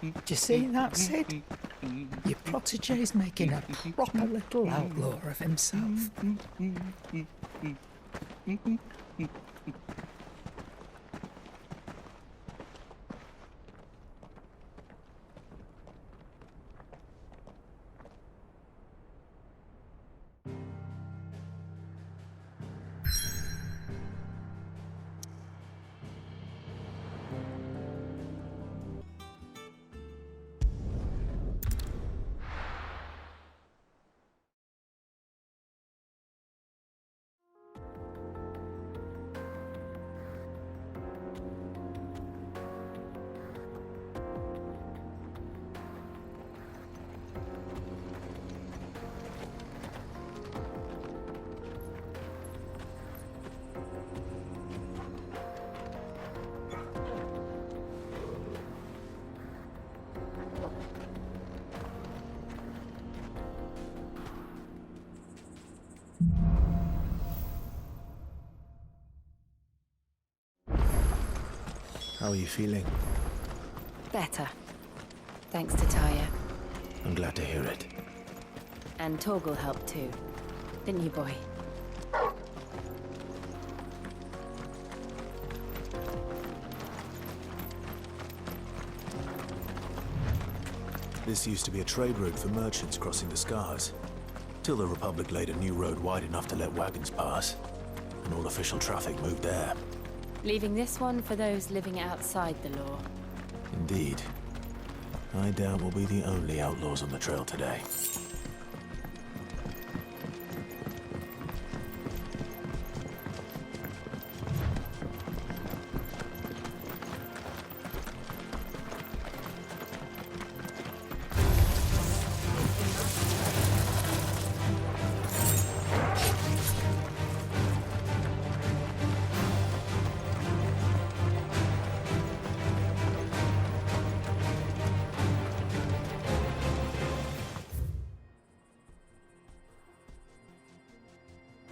S6: Do you see that, Sid? Your protege's making a proper little outlaw of himself.
S1: How are you feeling?
S4: Better. Thanks to Taya.
S1: I'm glad to hear it.
S4: And Torgal helped too. Didn't you, boy?
S1: This used to be a trade route for merchants crossing the Scars. Till the Republic laid a new road wide enough to let wagons pass. And all official traffic moved there.
S4: Leaving this one for those living outside the law.
S1: Indeed. I doubt we'll be the only outlaws on the trail today.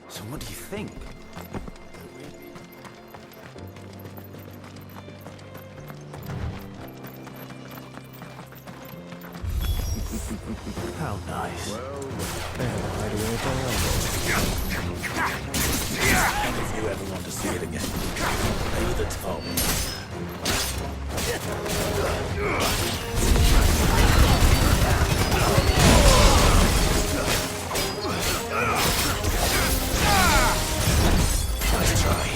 S17: So what do you think?
S1: How nice. If you ever want to see it again, pay the toll. Nice try.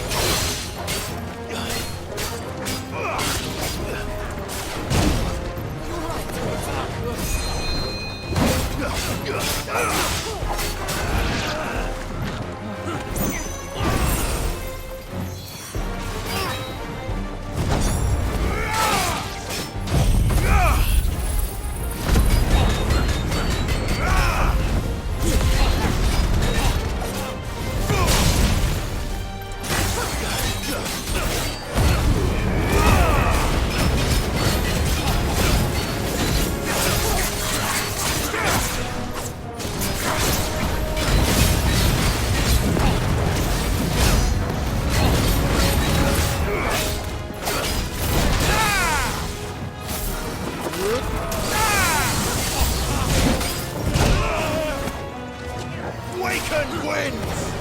S12: weakened wins!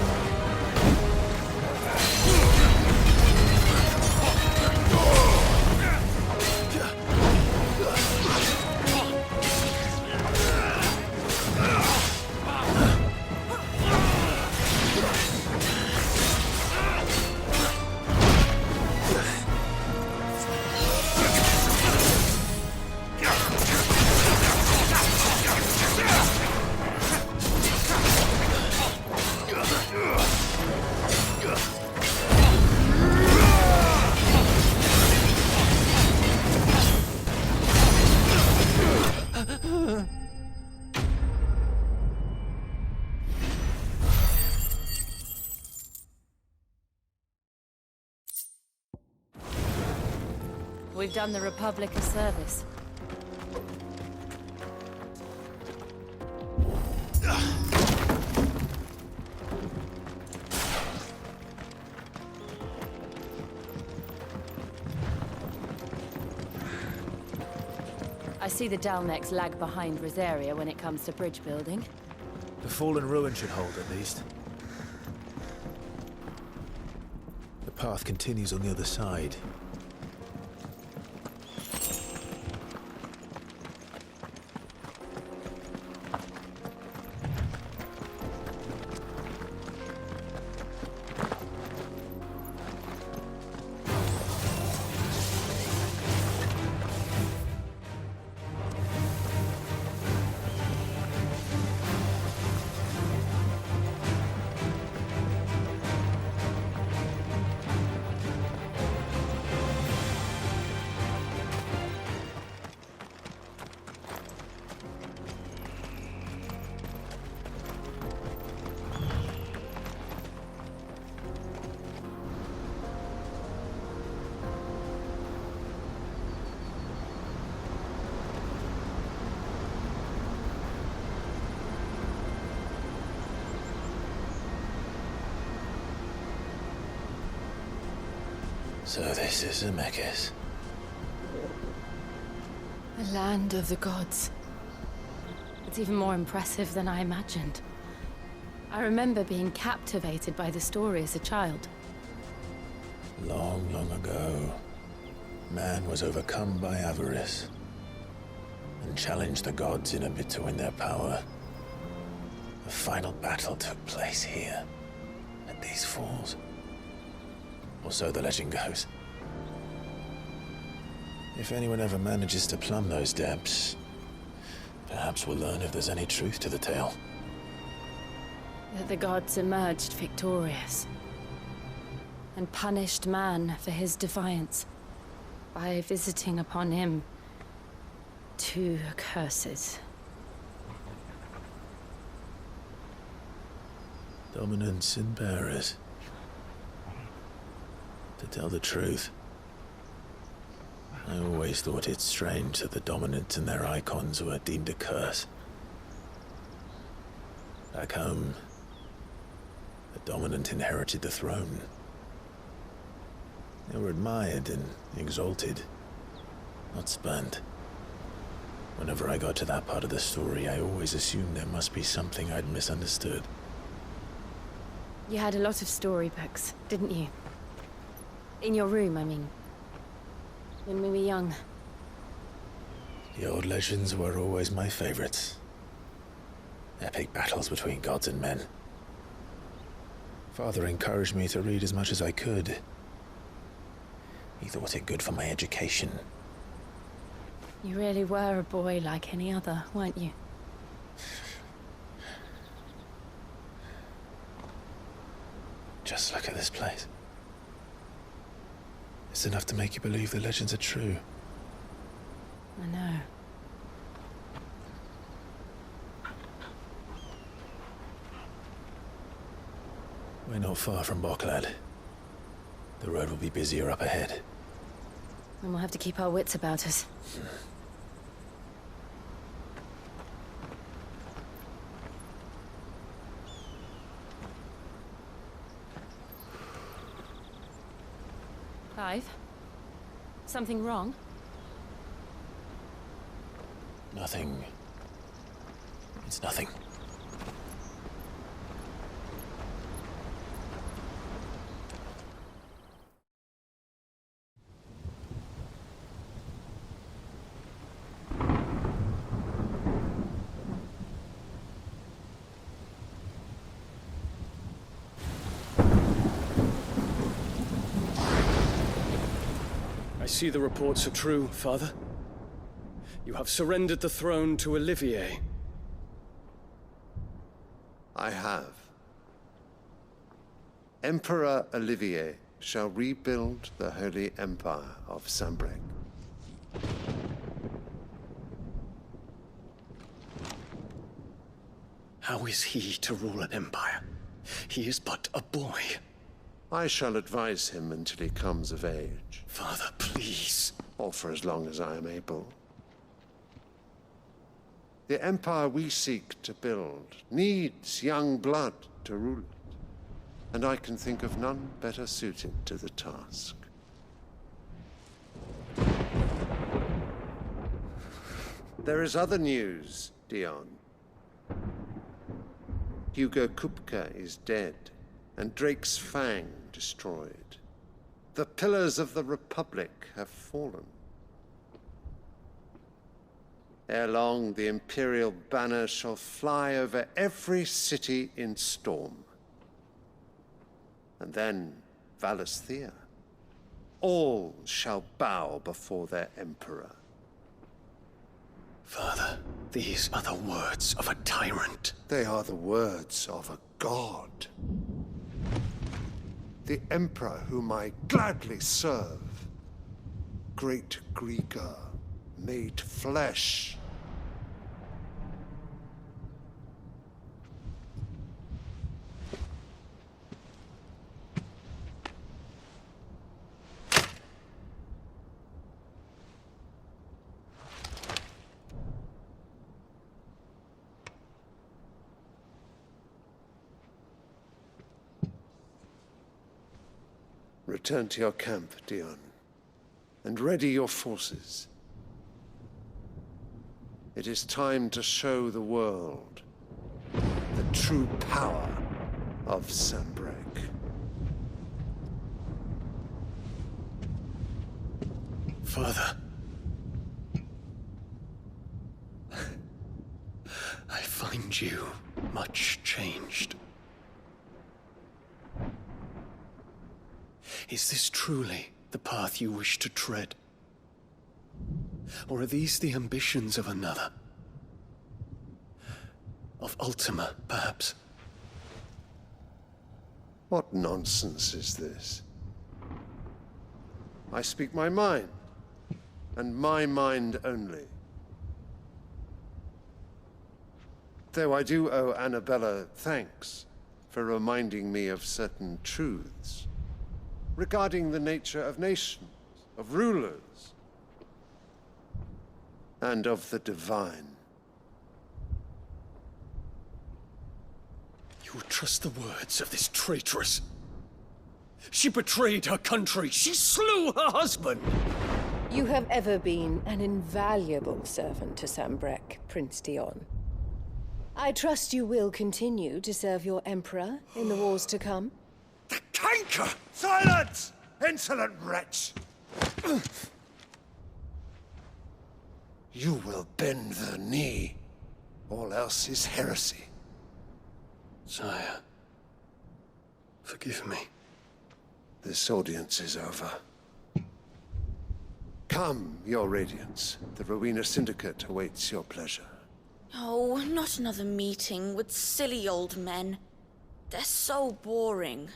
S5: We've done the Republic a service. I see the Dalnecs lag behind Rosaria when it comes to bridge building.
S17: The fallen ruin should hold, at least.
S1: The path continues on the other side. So this is Zemeckis.
S5: The land of the gods. It's even more impressive than I imagined. I remember being captivated by the story as a child.
S1: Long, long ago, man was overcome by avarice and challenged the gods in a bid to win their power. The final battle took place here, at these falls. Or so the legend goes. If anyone ever manages to plumb those depths, perhaps we'll learn if there's any truth to the tale.
S5: That the gods emerged victorious and punished man for his defiance by visiting upon him 2 curses.
S1: Dominants and bearers. To tell the truth, I always thought it strange that the dominants and their icons were deemed a curse. Back home, the dominant inherited the throne. They were admired and exalted, not spurned. Whenever I got to that part of the story, I always assumed there must be something I'd misunderstood.
S5: You had a lot of storybooks, didn't you? In your room, I mean. When we were young.
S1: The old legends were always my favorites. Epic battles between gods and men. Father encouraged me to read as much as I could. He thought it good for my education.
S5: You really were a boy like any other, weren't you?
S1: Just look at this place. It's enough to make you believe the legends are true.
S5: I know.
S1: We're not far from Boklad. The road will be busier up ahead.
S5: And we'll have to keep our wits about us. Clive? Something wrong?
S1: Nothing. It's nothing.
S18: see the reports are true, Father. You have surrendered the throne to Olivier.
S19: I have. Emperor Olivier shall rebuild the Holy Empire of Sanbreque.
S18: How is he to rule an empire? He is but a boy.
S19: I shall advise him until he comes of age.
S18: Father, please.
S19: Or for as long as I am able. The empire we seek to build needs young blood to rule it, and I can think of none better suited to the task. There is other news, Dion. Hugo Kupka is dead, and Drake's Fang destroyed. The pillars of the Republic have fallen. Ere long, the Imperial banner shall fly over every city in Storm. And then, Valisthea. All shall bow before their Emperor.
S18: Father, these are the words of a tyrant.
S19: They are the words of a god. The Emperor whom I gladly serve. Great Grieger, made flesh. Return to your camp, Dion, and ready your forces. It is time to show the world the true power of Sanbreque.
S18: Father. I find you much changed. Is this truly the path you wish to tread? Or are these the ambitions of another? Of Ultima, perhaps?
S19: What nonsense is this? I speak my mind, and my mind only. Though I do owe Annabella thanks for reminding me of certain truths regarding the nature of nations, of rulers, and of the divine.
S18: You would trust the words of this traitress? She betrayed her country. She slew her husband.
S4: You have ever been an invaluable servant to Sanbreque, Prince Dion. I trust you will continue to serve your Emperor in the wars to come.
S19: The canker! Silence! Insolent wretch! You will bend the knee. All else is heresy.
S18: Sire, forgive me.
S19: This audience is over. Come, your Radiance. The Rowena Syndicate awaits your pleasure.
S20: Oh, not another meeting with silly old men. They're so boring.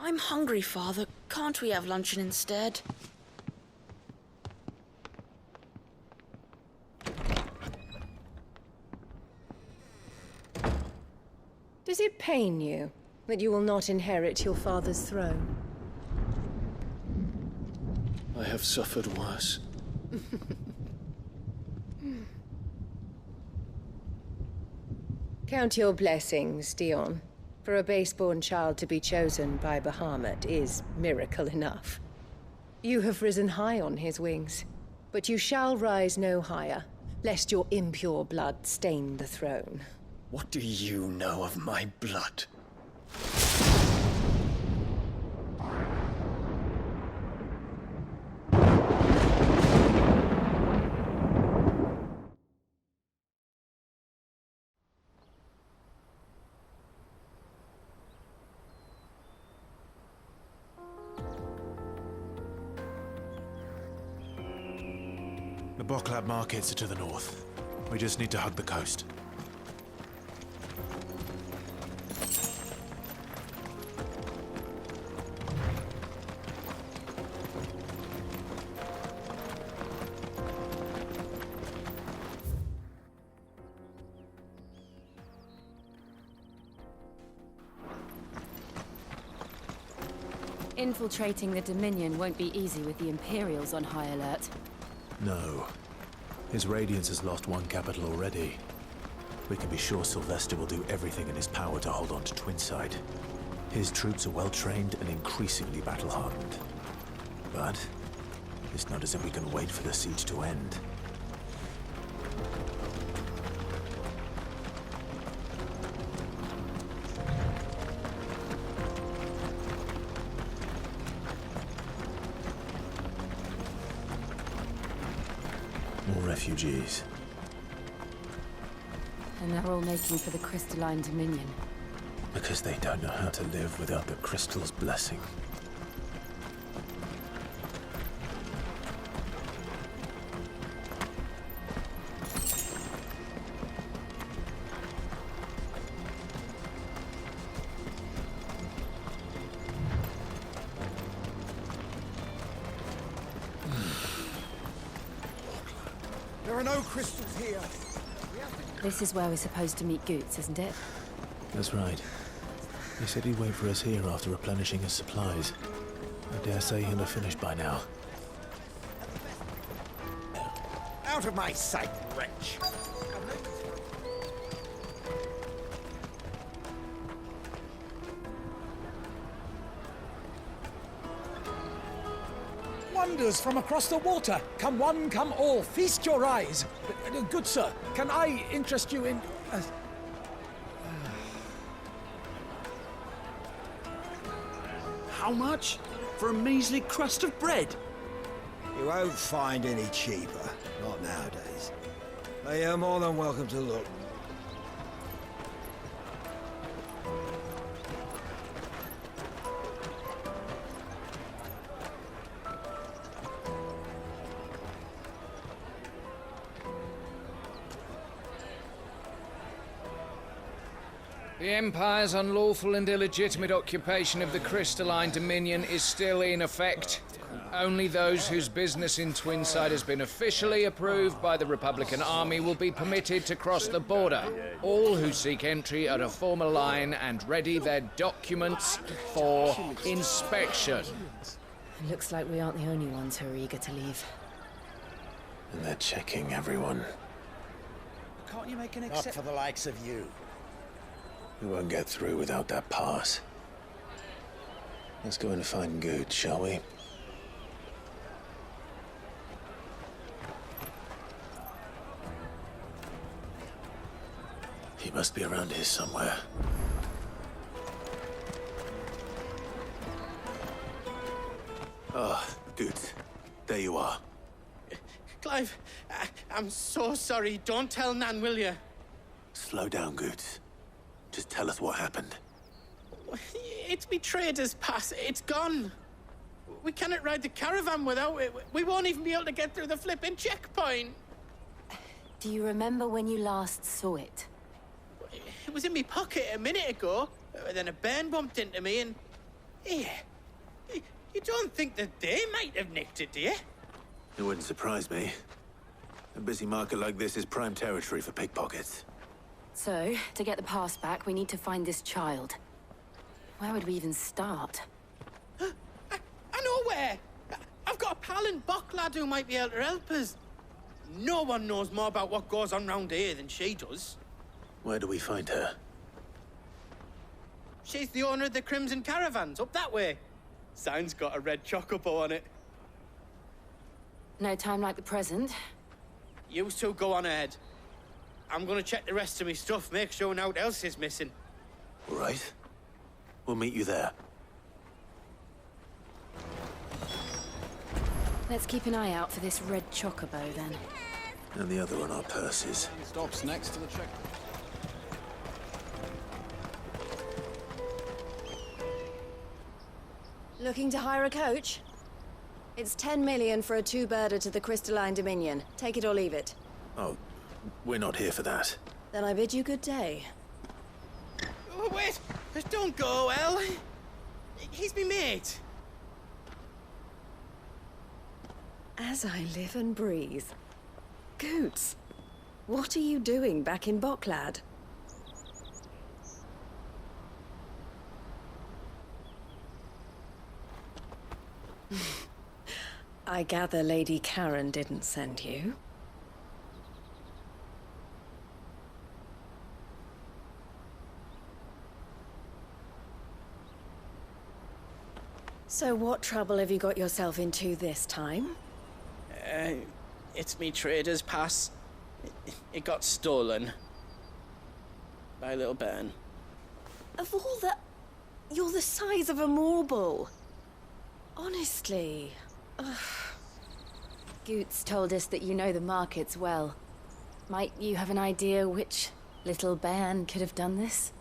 S20: I'm hungry, Father. Can't we have luncheon instead?
S4: Does it pain you that you will not inherit your father's throne?
S18: I have suffered worse.
S4: Count your blessings, Dion. For a base-born child to be chosen by Bahamut is miracle enough. You have risen high on his wings, but you shall rise no higher, lest your impure blood stain the throne.
S18: What do you know of my blood?
S17: Bocklab markets are to the north. We just need to hug the coast.
S5: Infiltrating the Dominion won't be easy with the Imperials on high alert.
S17: No. His Radiance has lost one capital already. We can be sure Sylvester will do everything in his power to hold on to Twinside. His troops are well-trained and increasingly battle-hardened. But it's not as if we can wait for the siege to end. More refugees.
S5: And they're all making for the Crystalline Dominion.
S17: Because they don't know how to live without the Crystal's blessing.
S12: There are no crystals here.
S5: This is where we're supposed to meet Goots, isn't it?
S17: That's right. He said he'd wait for us here after replenishing his supplies. I dare say he'll have finished by now.
S12: Out of my sight, wretch!
S18: Wonders from across the water. Come one, come all. Feast your eyes. Good sir, can I interest you in...
S21: How much? For a measly crust of bread?
S12: You won't find any cheaper. Not nowadays. But you're more than welcome to look.
S22: The Empire's unlawful and illegitimate occupation of the Crystalline Dominion is still in effect. Only those whose business in Twinside has been officially approved by the Republican Army will be permitted to cross the border. All who seek entry are to form a line and ready their documents for inspection.
S5: It looks like we aren't the only ones who are eager to leave.
S17: And they're checking everyone.
S12: Can't you make an exception? Not for the likes of you.
S17: We won't get through without that pass. Let's go and find Good, shall we? He must be around here somewhere. Ah, Good. There you are.
S3: Clive, I'm so sorry. Don't tell Nan, will you?
S17: Slow down, Good. Just tell us what happened.
S3: It's me trader's pass. It's gone. We cannot ride the caravan without it. We won't even be able to get through the flipping checkpoint.
S5: Do you remember when you last saw it?
S3: It was in my pocket a minute ago. Then a bairn bumped into me and... Here. You don't think that they might have nicked it, do you?
S17: It wouldn't surprise me. A busy market like this is prime territory for pickpockets.
S5: So, to get the pass back, we need to find this child. Where would we even start?
S3: I know where! I've got a pal in Bocklad who might be able to help us. No one knows more about what goes on round here than she does.
S17: Where do we find her?
S3: She's the owner of the Crimson Caravans, up that way. Sign's got a red chocobo on it.
S5: No time like the present.
S3: You two go on ahead. I'm gonna check the rest of my stuff, make sure no one else is missing.
S17: All right. We'll meet you there.
S5: Let's keep an eye out for this red chocobo, then.
S17: And the other on our purses.
S21: Stops next to the check.
S4: Looking to hire a coach? It's 10 million for a two-birder to the Crystalline Dominion. Take it or leave it.
S1: Oh, we're not here for that.
S4: Then I bid you good day.
S16: Oh, wait! Don't go, El. He's me mate.
S4: As I live and breathe. Goots, what are you doing back in Boklad? I gather Lady Karen didn't send you. So what trouble have you got yourself into this time?
S16: It's me trader's pass. It got stolen. By little Ben.
S4: Of all the... You're the size of a marble. Honestly. Ugh. Goots told us that you know the markets well. Might you have an idea which little bairn could have done this?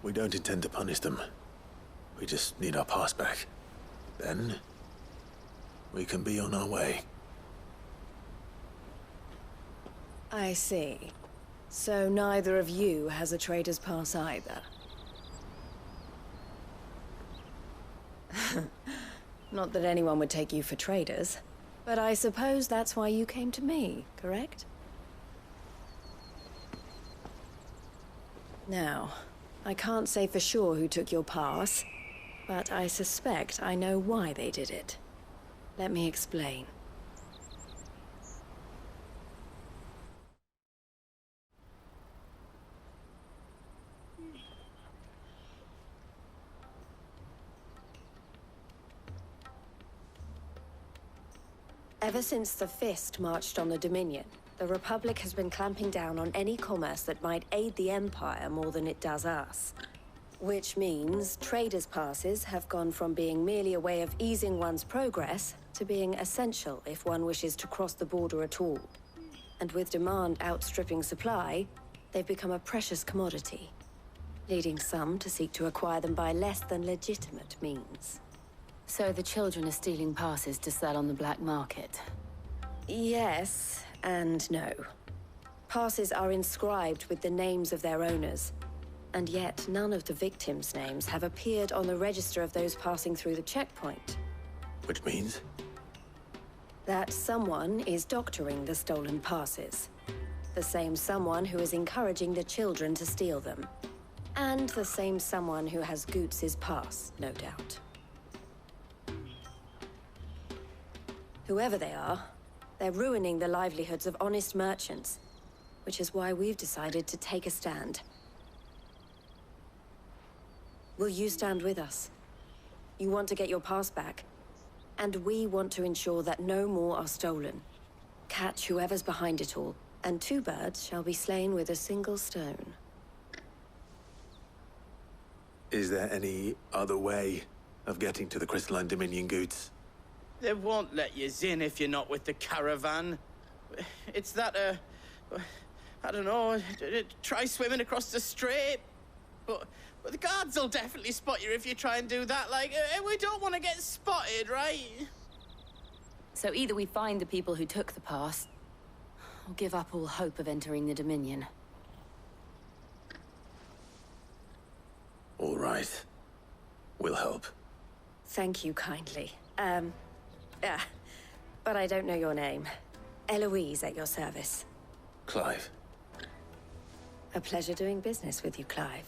S1: We don't intend to punish them. We just need our pass back. Then, we can be on our way.
S4: I see. So neither of you has a trader's pass either. Not that anyone would take you for traders, but I suppose that's why you came to me, correct? Now, I can't say for sure who took your pass, but I suspect I know why they did it. Let me explain. Ever since the Fist marched on the Dominion, the Republic has been clamping down on any commerce that might aid the Empire more than it does us. Which means traders' passes have gone from being merely a way of easing one's progress to being essential if one wishes to cross the border at all. And with demand outstripping supply, they've become a precious commodity, leading some to seek to acquire them by less than legitimate means.
S5: So the children are stealing passes to sell on the black market?
S4: Yes and no. Passes are inscribed with the names of their owners, and yet none of the victims' names have appeared on the register of those passing through the checkpoint.
S1: Which means?
S4: That someone is doctoring the stolen passes. The same someone who is encouraging the children to steal them. And the same someone who has Goots' pass, no doubt. Whoever they are, they're ruining the livelihoods of honest merchants, which is why we've decided to take a stand. Will you stand with us? You want to get your pass back, and we want to ensure that no more are stolen. Catch whoever's behind it all, and two birds shall be slain with a single stone.
S1: Is there any other way of getting to the Crystalline Dominion, Goots?
S16: They won't let you in if you're not with the caravan. It's that, I don't know, try swimming across the strait. But the guards will definitely spot you if you try and do that. Like, we don't want to get spotted, right?
S5: So either we find the people who took the pass, or give up all hope of entering the Dominion.
S1: All right. We'll help.
S4: Thank you kindly. But I don't know your name. Eloise at your service.
S1: Clive.
S4: A pleasure doing business with you, Clive.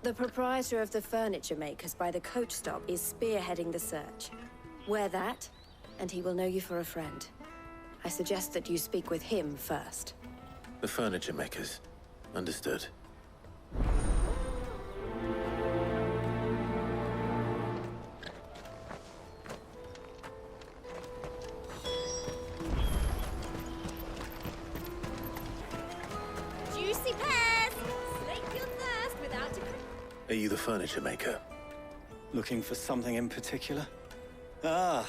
S4: The proprietor of the furniture makers by the coach stop is spearheading the search. Wear that, and he will know you for a friend. I suggest that you speak with him first.
S1: The furniture makers. Understood.
S8: Juicy pears! Slake your thirst without a...
S1: Are you the furniture maker?
S11: Looking for something in particular? Ah,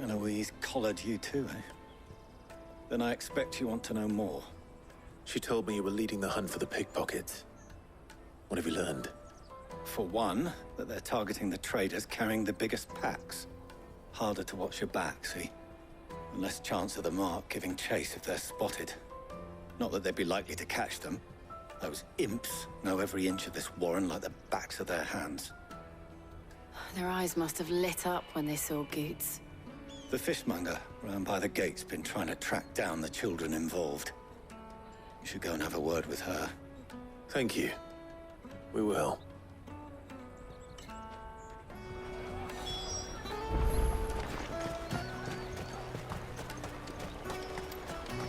S11: Eloise collared you too, eh? Then I expect you want to know more.
S1: She told me you were leading the hunt for the pickpockets. What have you learned?
S11: For one, that they're targeting the traders carrying the biggest packs. Harder to watch your back, see? And less chance of the mark giving chase if they're spotted. Not that they'd be likely to catch them. Those imps know every inch of this warren like the backs of their hands.
S4: Their eyes must have lit up when they saw Goots.
S11: The fishmonger round by the gate's been trying to track down the children involved. You should go and have a word with her.
S1: Thank you. We will.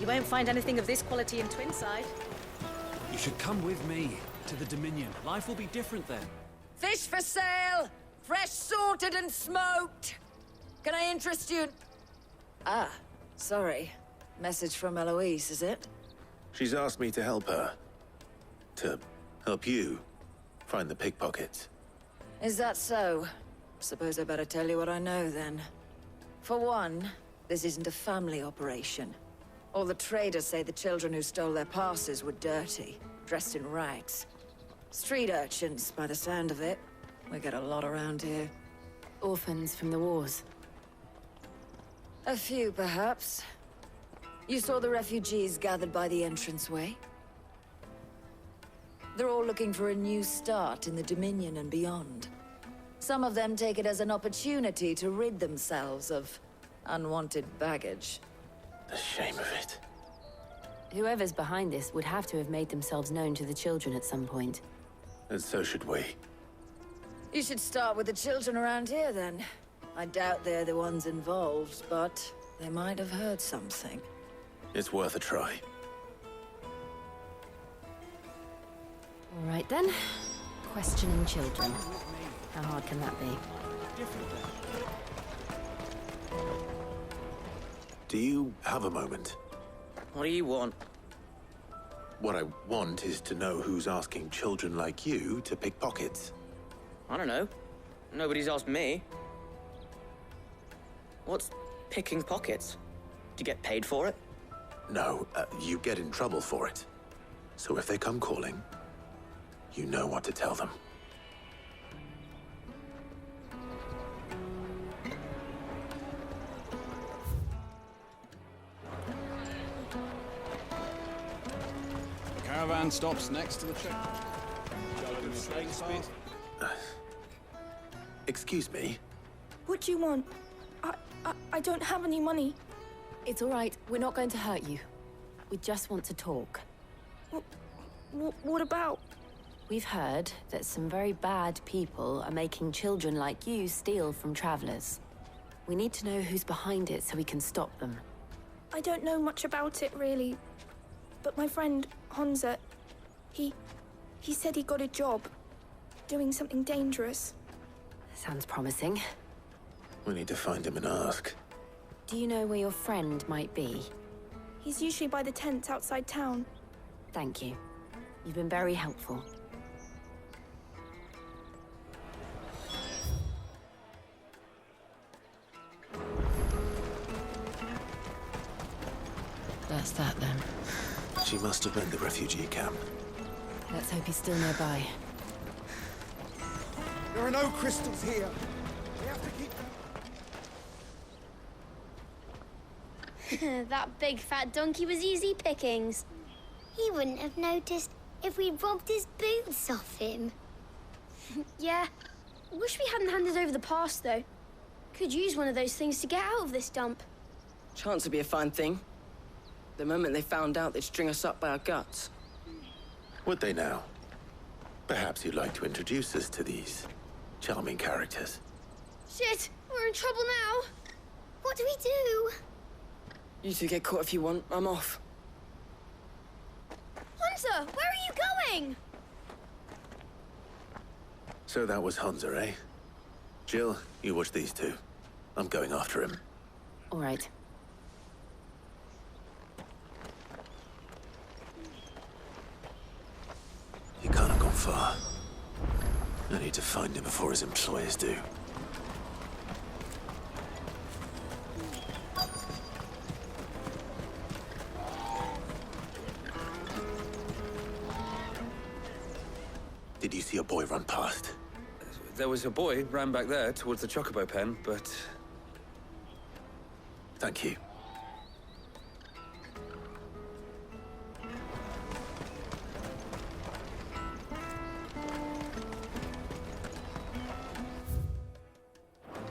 S7: You won't find anything of this quality in Twinside.
S21: You should come with me to the Dominion. Life will be different then.
S13: Fish for sale! Fresh sorted and smoked! Can I interest you? Ah, sorry. Message from Eloise, is it?
S1: She's asked me to help her. To help you find the pickpockets.
S13: Is that so? Suppose I better tell you what I know, then. For one, this isn't a family operation. All the traders say the children who stole their passes were dirty, dressed in rags. Street urchins, by the sound of it. We get a lot around here.
S4: Orphans from the wars.
S13: A few, perhaps. You saw the refugees gathered by the entranceway? They're all looking for a new start in the Dominion and beyond. Some of them take it as an opportunity to rid themselves of unwanted baggage.
S1: The shame of it.
S4: Whoever's behind this would have to have made themselves known to the children at some point.
S1: And so should we.
S13: You should start with the children around here, then. I doubt they're the ones involved, but they might have heard something.
S1: It's worth a try.
S4: All right, then. Questioning children. How hard can that be?
S1: Do you have a moment?
S15: What do you want?
S1: What I want is to know who's asking children like you to pick pockets.
S15: I don't know. Nobody's asked me. What's picking pockets? Do you get paid for it?
S1: No, you get in trouble for it. So if they come calling, you know what to tell them.
S21: Caravan stops next to the checkpoint.
S1: Excuse me?
S23: What do you want? I don't have any money.
S4: It's all right. We're not going to hurt you. We just want to talk.
S23: What about?
S4: We've heard that some very bad people are making children like you steal from travelers. We need to know who's behind it so we can stop them.
S23: I don't know much about it, really. But my friend, Honza, he said he got a job. Doing something dangerous.
S4: Sounds promising.
S1: We need to find him and ask.
S4: Do you know where your friend might be?
S23: He's usually by the tents outside town.
S4: Thank you. You've been very helpful. That's that, then.
S1: She must have been the refugee camp.
S4: Let's hope he's still nearby.
S12: There are no crystals here. We have to keep...
S8: That big fat donkey was easy pickings. He wouldn't have noticed if we'd robbed his boots off him.
S24: Yeah. Wish we hadn't handed over the pass, though. Could use one of those things to get out of this dump.
S15: Chance would be a fine thing. The moment they found out, they'd string us up by our guts.
S1: Would they now? Perhaps you'd like to introduce us to these charming characters.
S24: Shit! We're in trouble now!
S8: What do we do?
S15: You two get caught if you want. I'm off.
S24: Hunter! Where are you going?
S1: So that was Hunter, eh? Jill, you watch these two. I'm going after him.
S4: All right.
S1: He can't have gone far. I need to find him before his employers do. went past?
S2: There was a boy ran back there towards the chocobo pen, but...
S1: Thank you.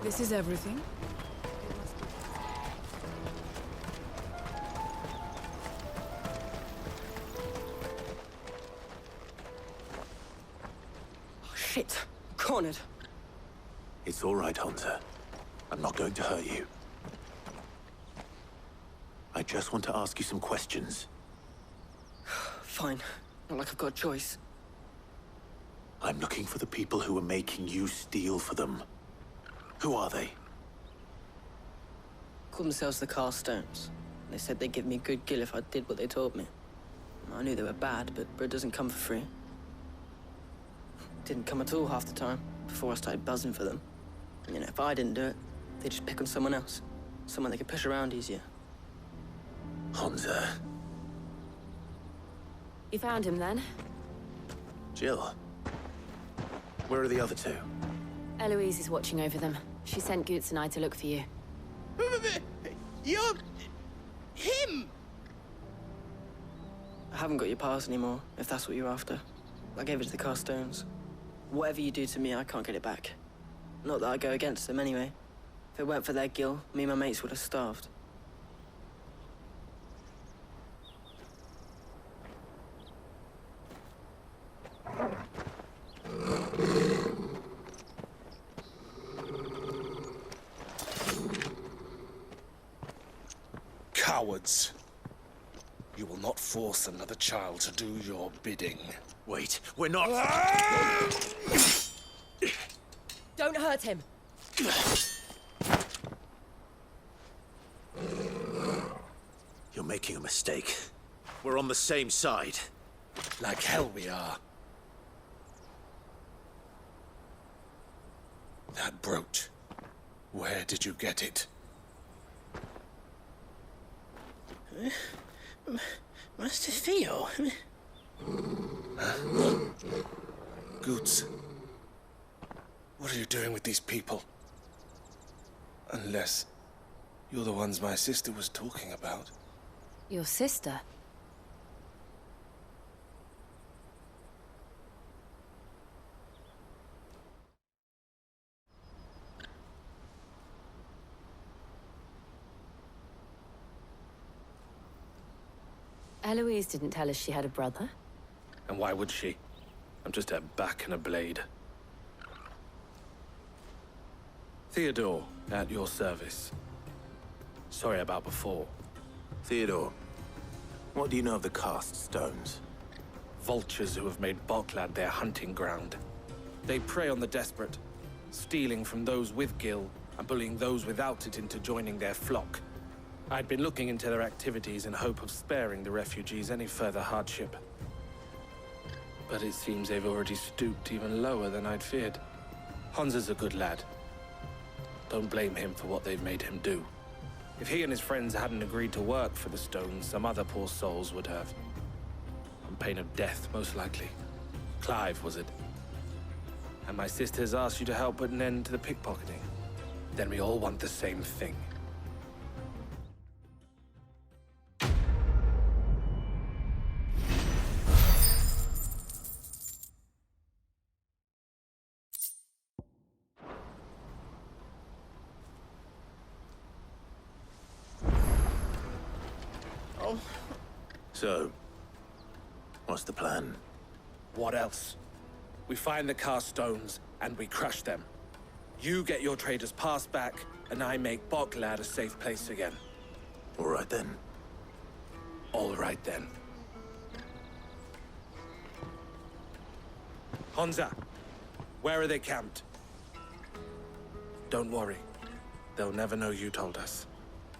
S5: This is everything?
S15: Oh, shit. Cornered.
S1: It's all right, Hunter. I'm not going to hurt you. I just want to ask you some questions.
S15: Fine. Not like I've got a choice.
S1: I'm looking for the people who are making you steal for them. Who are they?
S15: Called themselves the Carstones. They said they'd give me a good gill if I did what they told me. I knew they were bad, but bread doesn't come for free. Didn't come at all half the time, before I started buzzing for them. And, if I didn't do it, they'd just pick on someone else. Someone they could push around easier.
S1: Hansa.
S4: You found him then?
S1: Jill. Where are the other two?
S4: Eloise is watching over them. She sent Goots and I to look for you.
S16: You're... him!
S15: I haven't got your pass anymore, if that's what you're after. I gave it to the Carstones. Whatever you do to me, I can't get it back. Not that I go against them anyway. If it weren't for their gill, me and my mates would have starved.
S18: Cowards. You will not force another child to do your bidding.
S1: Wait, we're not...
S7: Don't hurt him.
S1: You're making a mistake. We're on the same side.
S18: Like hell we are. That brooch. Where did you get it?
S16: Master Theo?
S18: Goots. What are you doing with these people? Unless you're the ones my sister was talking about.
S4: Your sister? Eloise didn't tell us she had a brother.
S2: And why would she? I'm just her back and a blade. Theodore, at your service. Sorry about before.
S1: Theodore, what do you know of the Cast Stones?
S2: Vultures who have made Boklad their hunting ground. They prey on the desperate, stealing from those with gil and bullying those without it into joining their flock. I'd been looking into their activities in hope of sparing the refugees any further hardship. But it seems they've already stooped even lower than I'd feared. Hansa's a good lad. Don't blame him for what they've made him do. If he and his friends hadn't agreed to work for the Stones, some other poor souls would have. On pain of death, most likely. Clive, was it? And my sisters asked you to help put an end to the pickpocketing. Then we all want the same thing.
S1: So, what's the plan?
S2: What else? We find the Cast Stones, and we crush them. You get your trader's pass back, and I make Boklad a safe place again.
S1: All right then.
S2: All right then. Hansa, where are they camped? Don't worry. They'll never know you told us.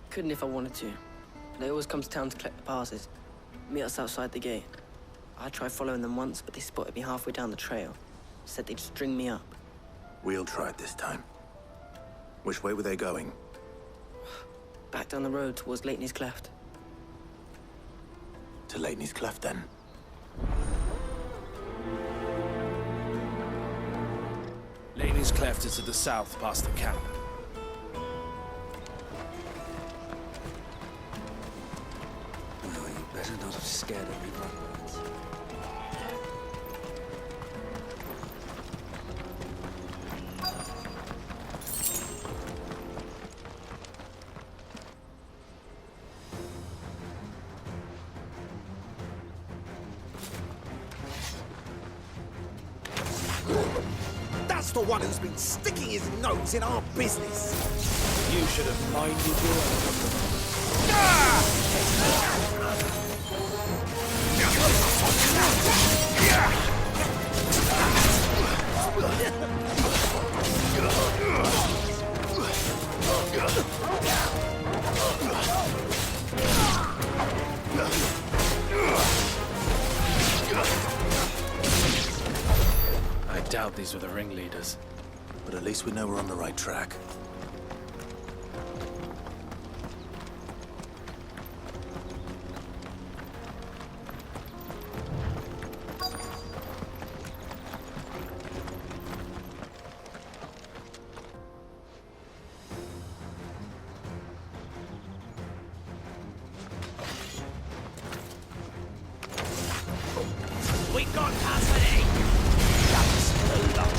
S15: Couldn't if I wanted to. They always come to town to collect the passes. Meet us outside the gate. I tried following them once, but they spotted me halfway down the trail. Said they'd string me up.
S1: We'll try it this time. Which way were they going?
S15: Back down the road towards Leitney's Cleft.
S1: To Leitney's Cleft, then?
S2: Killy's Cleft is to the south, past the camp.
S21: Well, you better not have scared every blackbirds.
S12: That's the one who's been sticking his nose in our business.
S2: You should have minded your I doubt these were the ringleaders.
S1: But at least we know we're on the right track.
S12: We got company! That's the lot.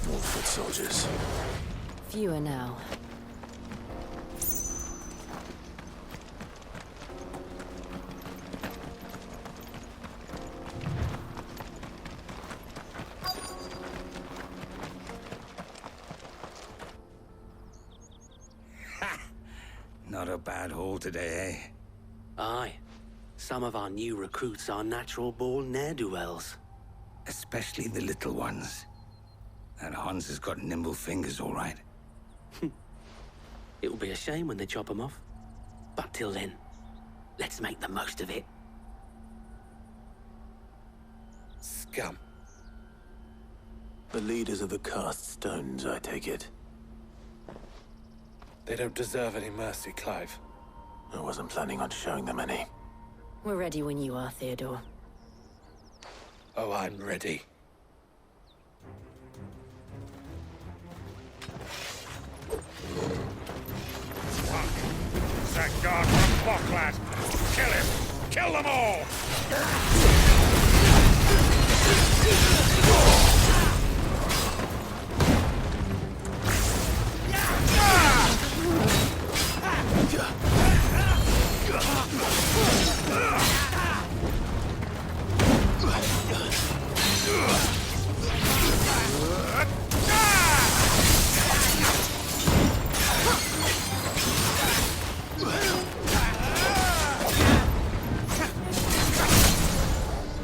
S1: More foot soldiers.
S5: Fewer now.
S21: Not a bad haul today, eh?
S6: Aye. Some of our new recruits are natural-born ne'er-do-wells.
S21: Especially the little ones. That Hans has got nimble fingers, all right.
S6: It will be a shame when they chop them off. But till then, let's make the most of it.
S2: Scum.
S1: The leaders of the cast stones, I take it.
S2: They don't deserve any mercy, Clive.
S1: I wasn't planning on showing them any.
S4: We're ready when you are, Theodore.
S2: Oh, I'm ready.
S12: That guard from Bocklad! Kill him! Kill them all!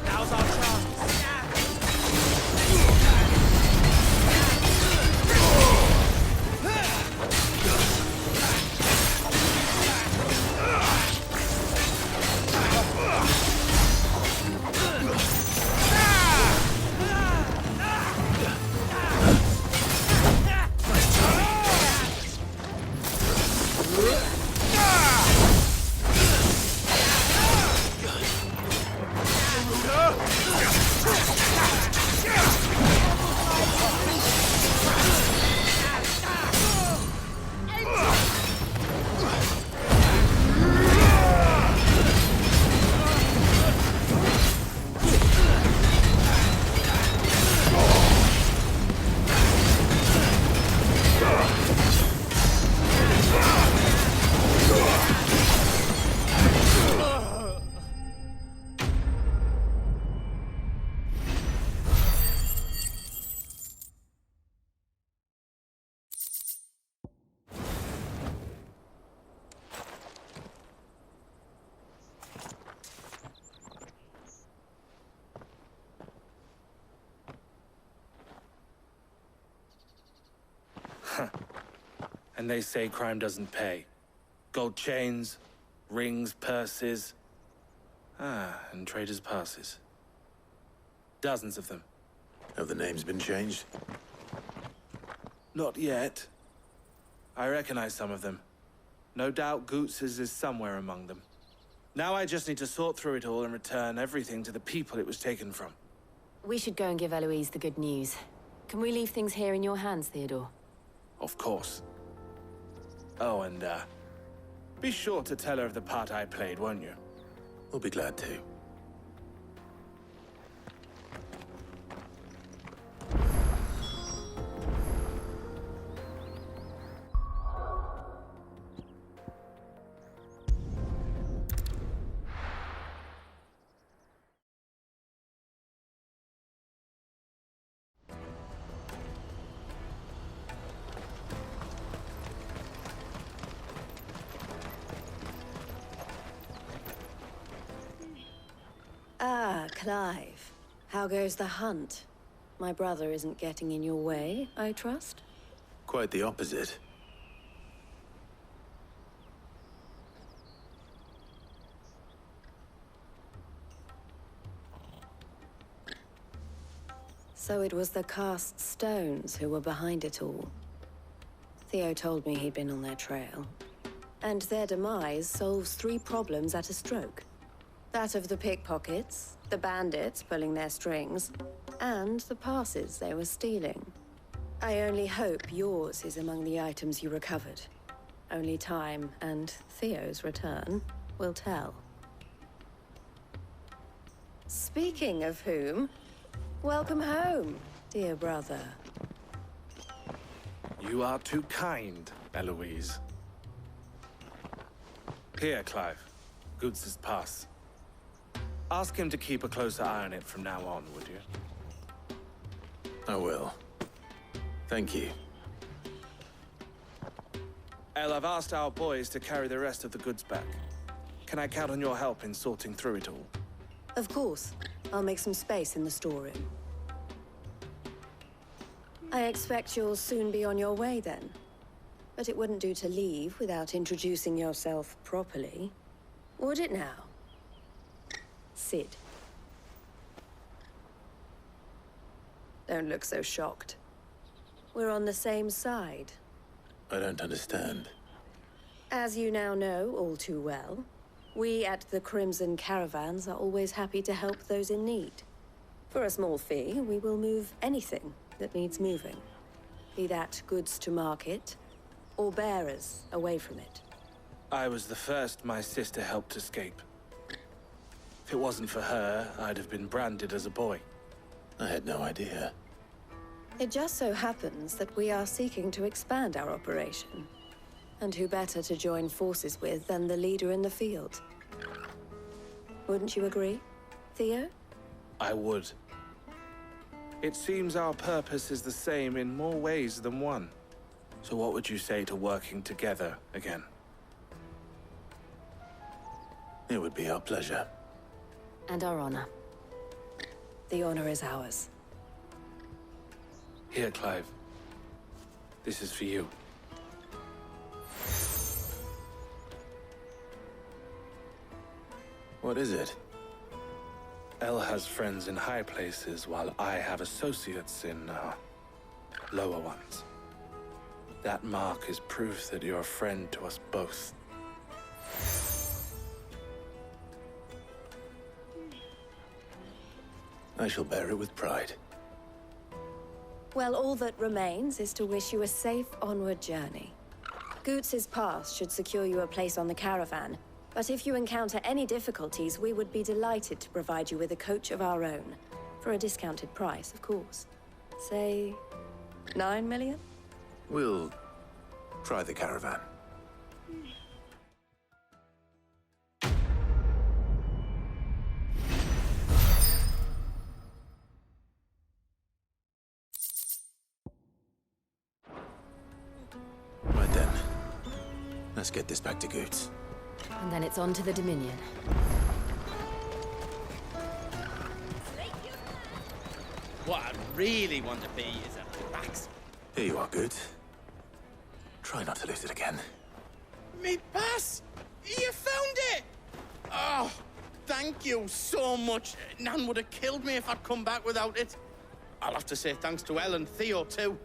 S12: Now's our chance.
S2: And they say crime doesn't pay. Gold chains, rings, purses. And traders' passes. Dozens of them.
S1: Have the names been changed?
S2: Not yet. I recognize some of them. No doubt Goots's is somewhere among them. Now I just need to sort through it all and return everything to the people it was taken from.
S4: We should go and give Eloise the good news. Can we leave things here in your hands, Theodore?
S2: Of course. Oh, and, be sure to tell her of the part I played, won't you?
S1: We'll be glad to.
S4: Ah, Clive. How goes the hunt? My brother isn't getting in your way, I trust?
S1: Quite the opposite.
S4: So it was the cast stones who were behind it all. Theo told me he'd been on their trail. And their demise solves 3 problems at a stroke. That of the pickpockets, the bandits pulling their strings, and the passes they were stealing. I only hope yours is among the items you recovered. Only time and Theo's return will tell. Speaking of whom, welcome home, dear brother.
S2: You are too kind, Eloise. Here, Clive. Goots's pass. Ask him to keep a closer eye on it from now on, would you?
S1: I will. Thank you.
S2: El, I've asked our boys to carry the rest of the goods back. Can I count on your help in sorting through it all?
S4: Of course. I'll make some space in the storeroom. I expect you'll soon be on your way then. But it wouldn't do to leave without introducing yourself properly. Would it now? Sid. Don't look so shocked. We're on the same side.
S1: I don't understand.
S4: As you now know all too well, we at the Crimson Caravans are always happy to help those in need. For a small fee, we will move anything that needs moving. Be that goods to market, or bearers away from it.
S2: I was the first my sister helped escape. If it wasn't for her, I'd have been branded as a boy.
S1: I had no idea.
S4: It just so happens that we are seeking to expand our operation. And who better to join forces with than the leader in the field? Wouldn't you agree, Theo?
S2: I would. It seems our purpose is the same in more ways than one. So what would you say to working together again?
S1: It would be our pleasure.
S4: And our honor. The honor is ours.
S2: Here, Clive. This is for you.
S1: What is it?
S2: El has friends in high places, while I have associates in, lower ones. That mark is proof that you're a friend to us both.
S1: I shall bear it with pride.
S4: Well, all that remains is to wish you a safe onward journey. Goots's pass should secure you a place on the caravan, but if you encounter any difficulties, we would be delighted to provide you with a coach of our own. For a discounted price, of course. Say, 9 million?
S1: We'll try the caravan. Right then. Let's get this back to Goots.
S4: And then it's on to the Dominion.
S16: What I really want to be is a pax.
S1: Here you are, Goots. Try not to lose it again.
S16: Me pass! You found it! Oh, thank you so much. Nan would have killed me if I'd come back without it. I'll have to say thanks to El and Theo, too.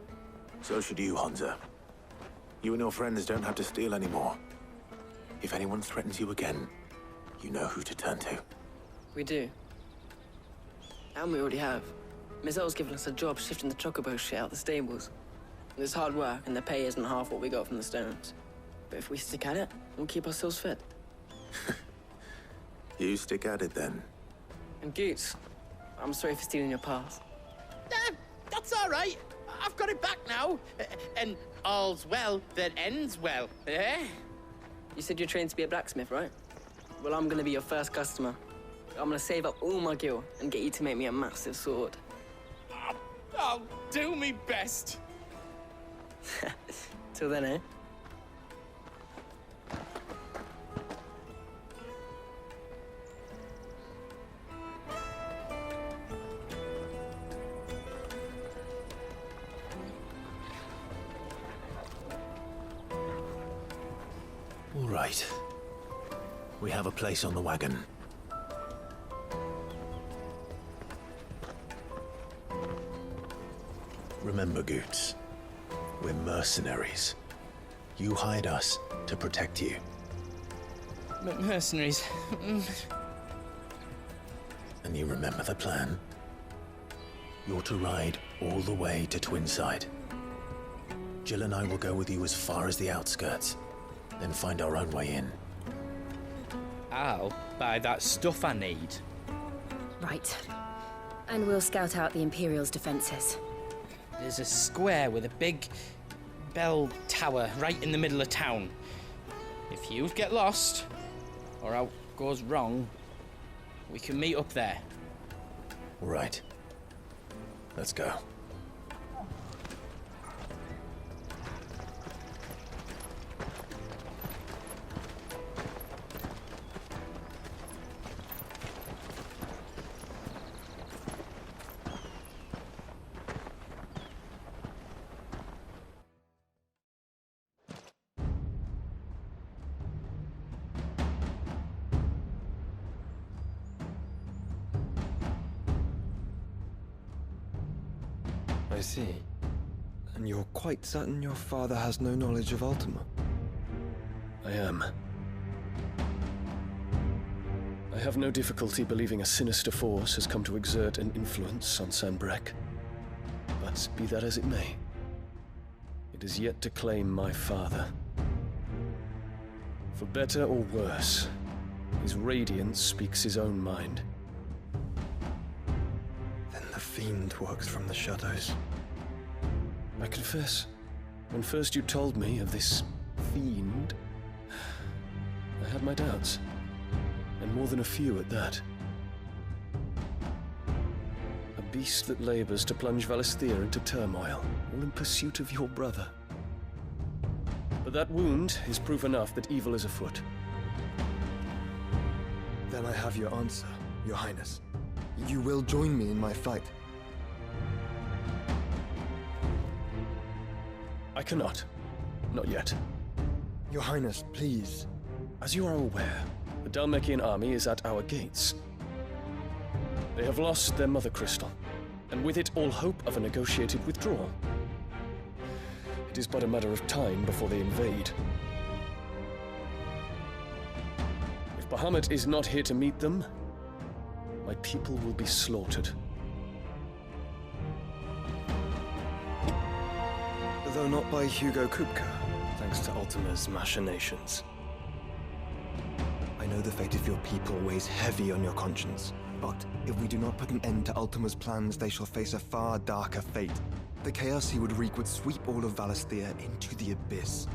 S1: So should you, Hansa. You and your friends don't have to steal anymore. If anyone threatens you again, you know who to turn to.
S15: We do. And we already have. Miss L's given us a job shifting the chocobo shit out the stables. It's hard work, and the pay isn't half what we got from the stones. But if we stick at it, we'll keep ourselves fit.
S1: You stick at it, then.
S15: And Goots, I'm sorry for stealing your pass.
S16: That's all right. I've got it back now. And all's well that ends well, eh?
S15: You said you're trained to be a blacksmith, right? Well, I'm gonna be your first customer. I'm gonna save up all my gil and get you to make me a massive sword.
S16: I'll do me best.
S15: Till then, eh?
S17: All right. We have a place on the wagon. Remember, Goots, we're mercenaries. You hired us to protect you.
S16: Mercenaries.
S17: And you remember the plan? You're to ride all the way to Twinside. Jill and I will go with you as far as the outskirts, then find our own way in.
S9: I'll buy that stuff I need.
S4: Right. And we'll scout out the Imperial's defenses.
S9: There's a square with a big bell tower right in the middle of town. If you get lost, or out goes wrong, we can meet up there.
S17: Right. Let's go.
S10: I see. And you're quite certain your father has no knowledge of Ultima?
S18: I am. I have no difficulty believing a sinister force has come to exert an influence on Sanbreque. But be that as it may, it is yet to claim my father. For better or worse, his radiance speaks his own mind.
S10: Then the fiend works from the shadows.
S18: I confess, when first you told me of this fiend, I had my doubts. And more than a few at that. A beast that labors to plunge Valisthea into turmoil, all in pursuit of your brother. But that wound is proof enough that evil is afoot.
S10: Then I have your answer, Your Highness. You will join me in my fight.
S18: I cannot. Not yet.
S10: Your Highness, please.
S18: As you are aware, the Dhalmekian army is at our gates. They have lost their mother crystal, and with it all hope of a negotiated withdrawal. It is but a matter of time before they invade. If Bahamut is not here to meet them, my people will be slaughtered.
S10: Though not by Hugo Kupka, thanks to Ultima's machinations. I know the fate of your people weighs heavy on your conscience, but if we do not put an end to Ultima's plans, they shall face a far darker fate. The chaos he would wreak would sweep all of Valisthea into the abyss.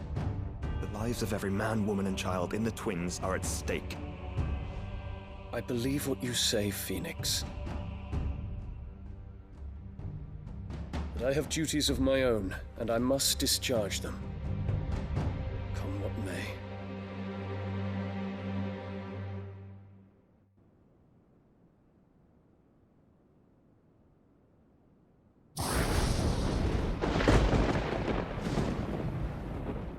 S10: The lives of every man, woman, and child in the Twins are at stake.
S18: I believe what you say, Phoenix. But I have duties of my own, and I must discharge them. Come what may.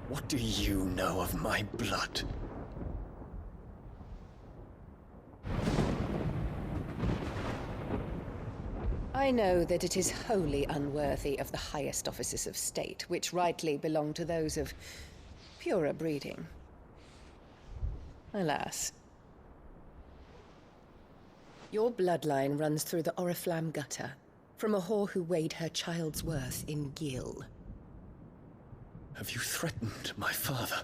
S18: What do you know of my blood?
S14: I know that it is wholly unworthy of the highest offices of state, which rightly belong to those of purer breeding. Alas. Your bloodline runs through the Oriflamme gutter, from a whore who weighed her child's worth in gill.
S18: Have you threatened my father?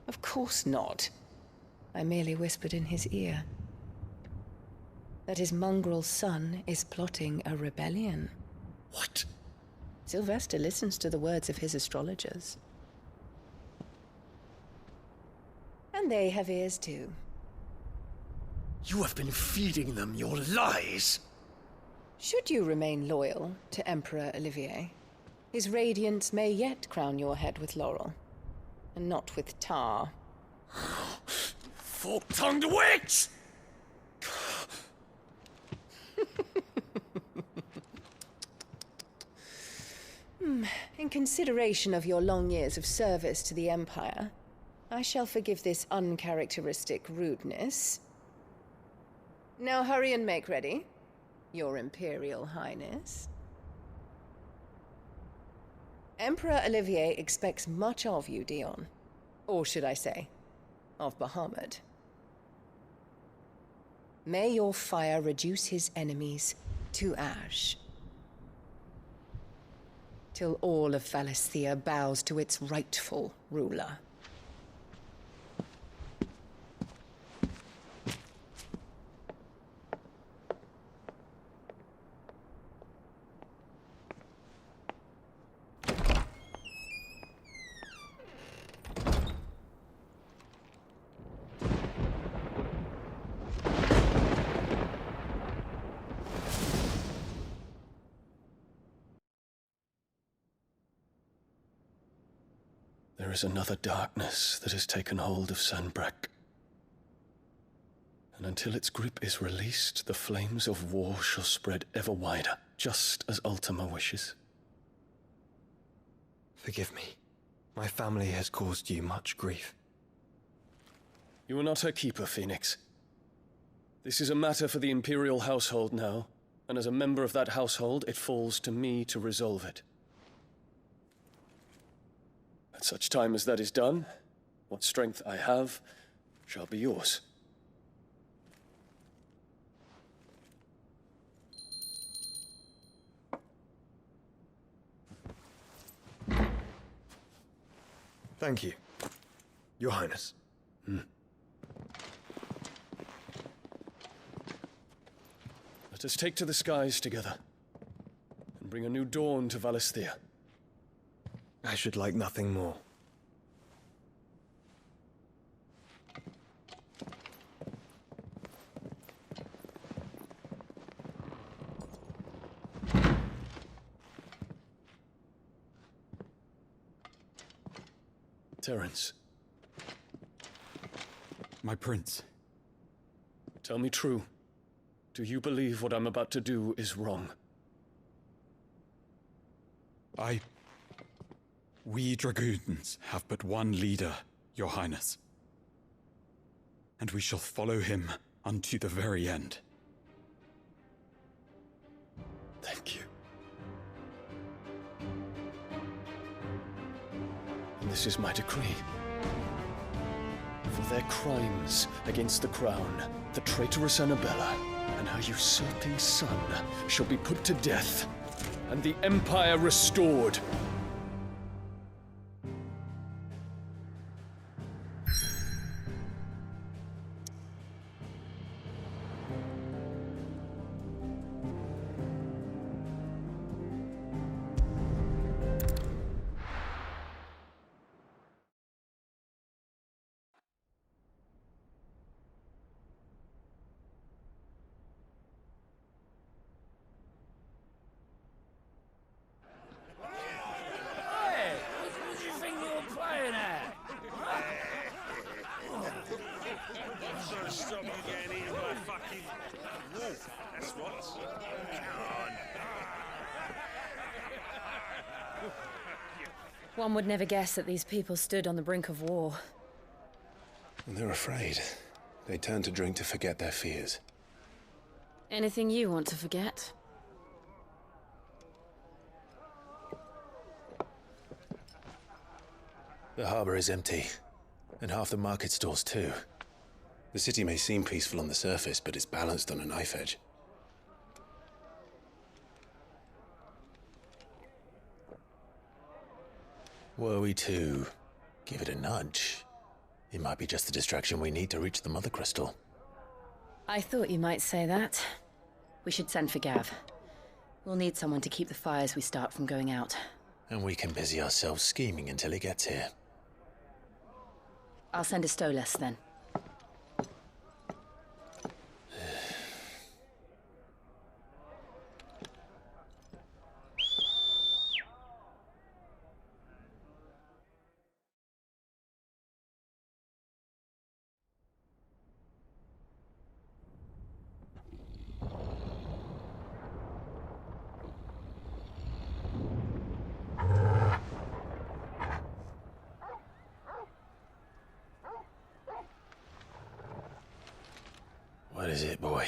S14: Of course not. I merely whispered in his ear that his mongrel son is plotting a rebellion.
S18: What?
S14: Sylvester listens to the words of his astrologers. And they have ears too.
S18: You have been feeding them your lies!
S14: Should you remain loyal to Emperor Olivier, his radiance may yet crown your head with laurel, and not with tar.
S18: Fork-tongued witch!
S14: In consideration of your long years of service to the Empire, I shall forgive this uncharacteristic rudeness. Now hurry and make ready, Your Imperial Highness. Emperor Olivier expects much of you, Dion. Or should I say, of Bahamut. May your fire reduce his enemies to ash, till all of Valisthea bows to its rightful ruler.
S18: There is another darkness that has taken hold of Sanbreque. And until its grip is released, the flames of war shall spread ever wider, just as Ultima wishes.
S10: Forgive me. My family has caused you much grief.
S18: You are not her keeper, Phoenix. This is a matter for the Imperial household now, and as a member of that household, it falls to me to resolve it. At such time as that is done, what strength I have shall be yours.
S10: Thank you, Your Highness.
S18: Let us take to the skies together, and bring a new dawn to Valisthea.
S10: I should like nothing more.
S18: Terence.
S19: My prince.
S18: Tell me true. Do you believe what I'm about to do is wrong?
S19: We dragoons have but one leader, Your Highness. And we shall follow him unto the very end.
S18: Thank you. And this is my decree. For their crimes against the crown, the traitorous Annabella and her usurping son shall be put to death, and the Empire restored.
S4: One would never guess that these people stood on the brink of war.
S1: And they're afraid. They turn to drink to forget their fears.
S4: Anything you want to forget?
S1: The harbor is empty, and half the market stalls too. The city may seem peaceful on the surface, but it's balanced on a knife edge. Were we to give it a nudge, it might be just the distraction we need to reach the Mother Crystal.
S4: I thought you might say that. We should send for Gav. We'll need someone to keep the fires we start from going out.
S1: And we can busy ourselves scheming until he gets here.
S4: I'll send a Stolas then.
S1: What is it, boy?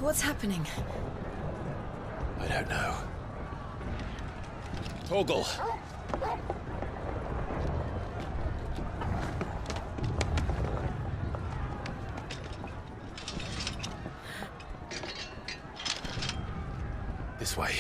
S4: What's happening?
S1: I don't know. Torgal! This way.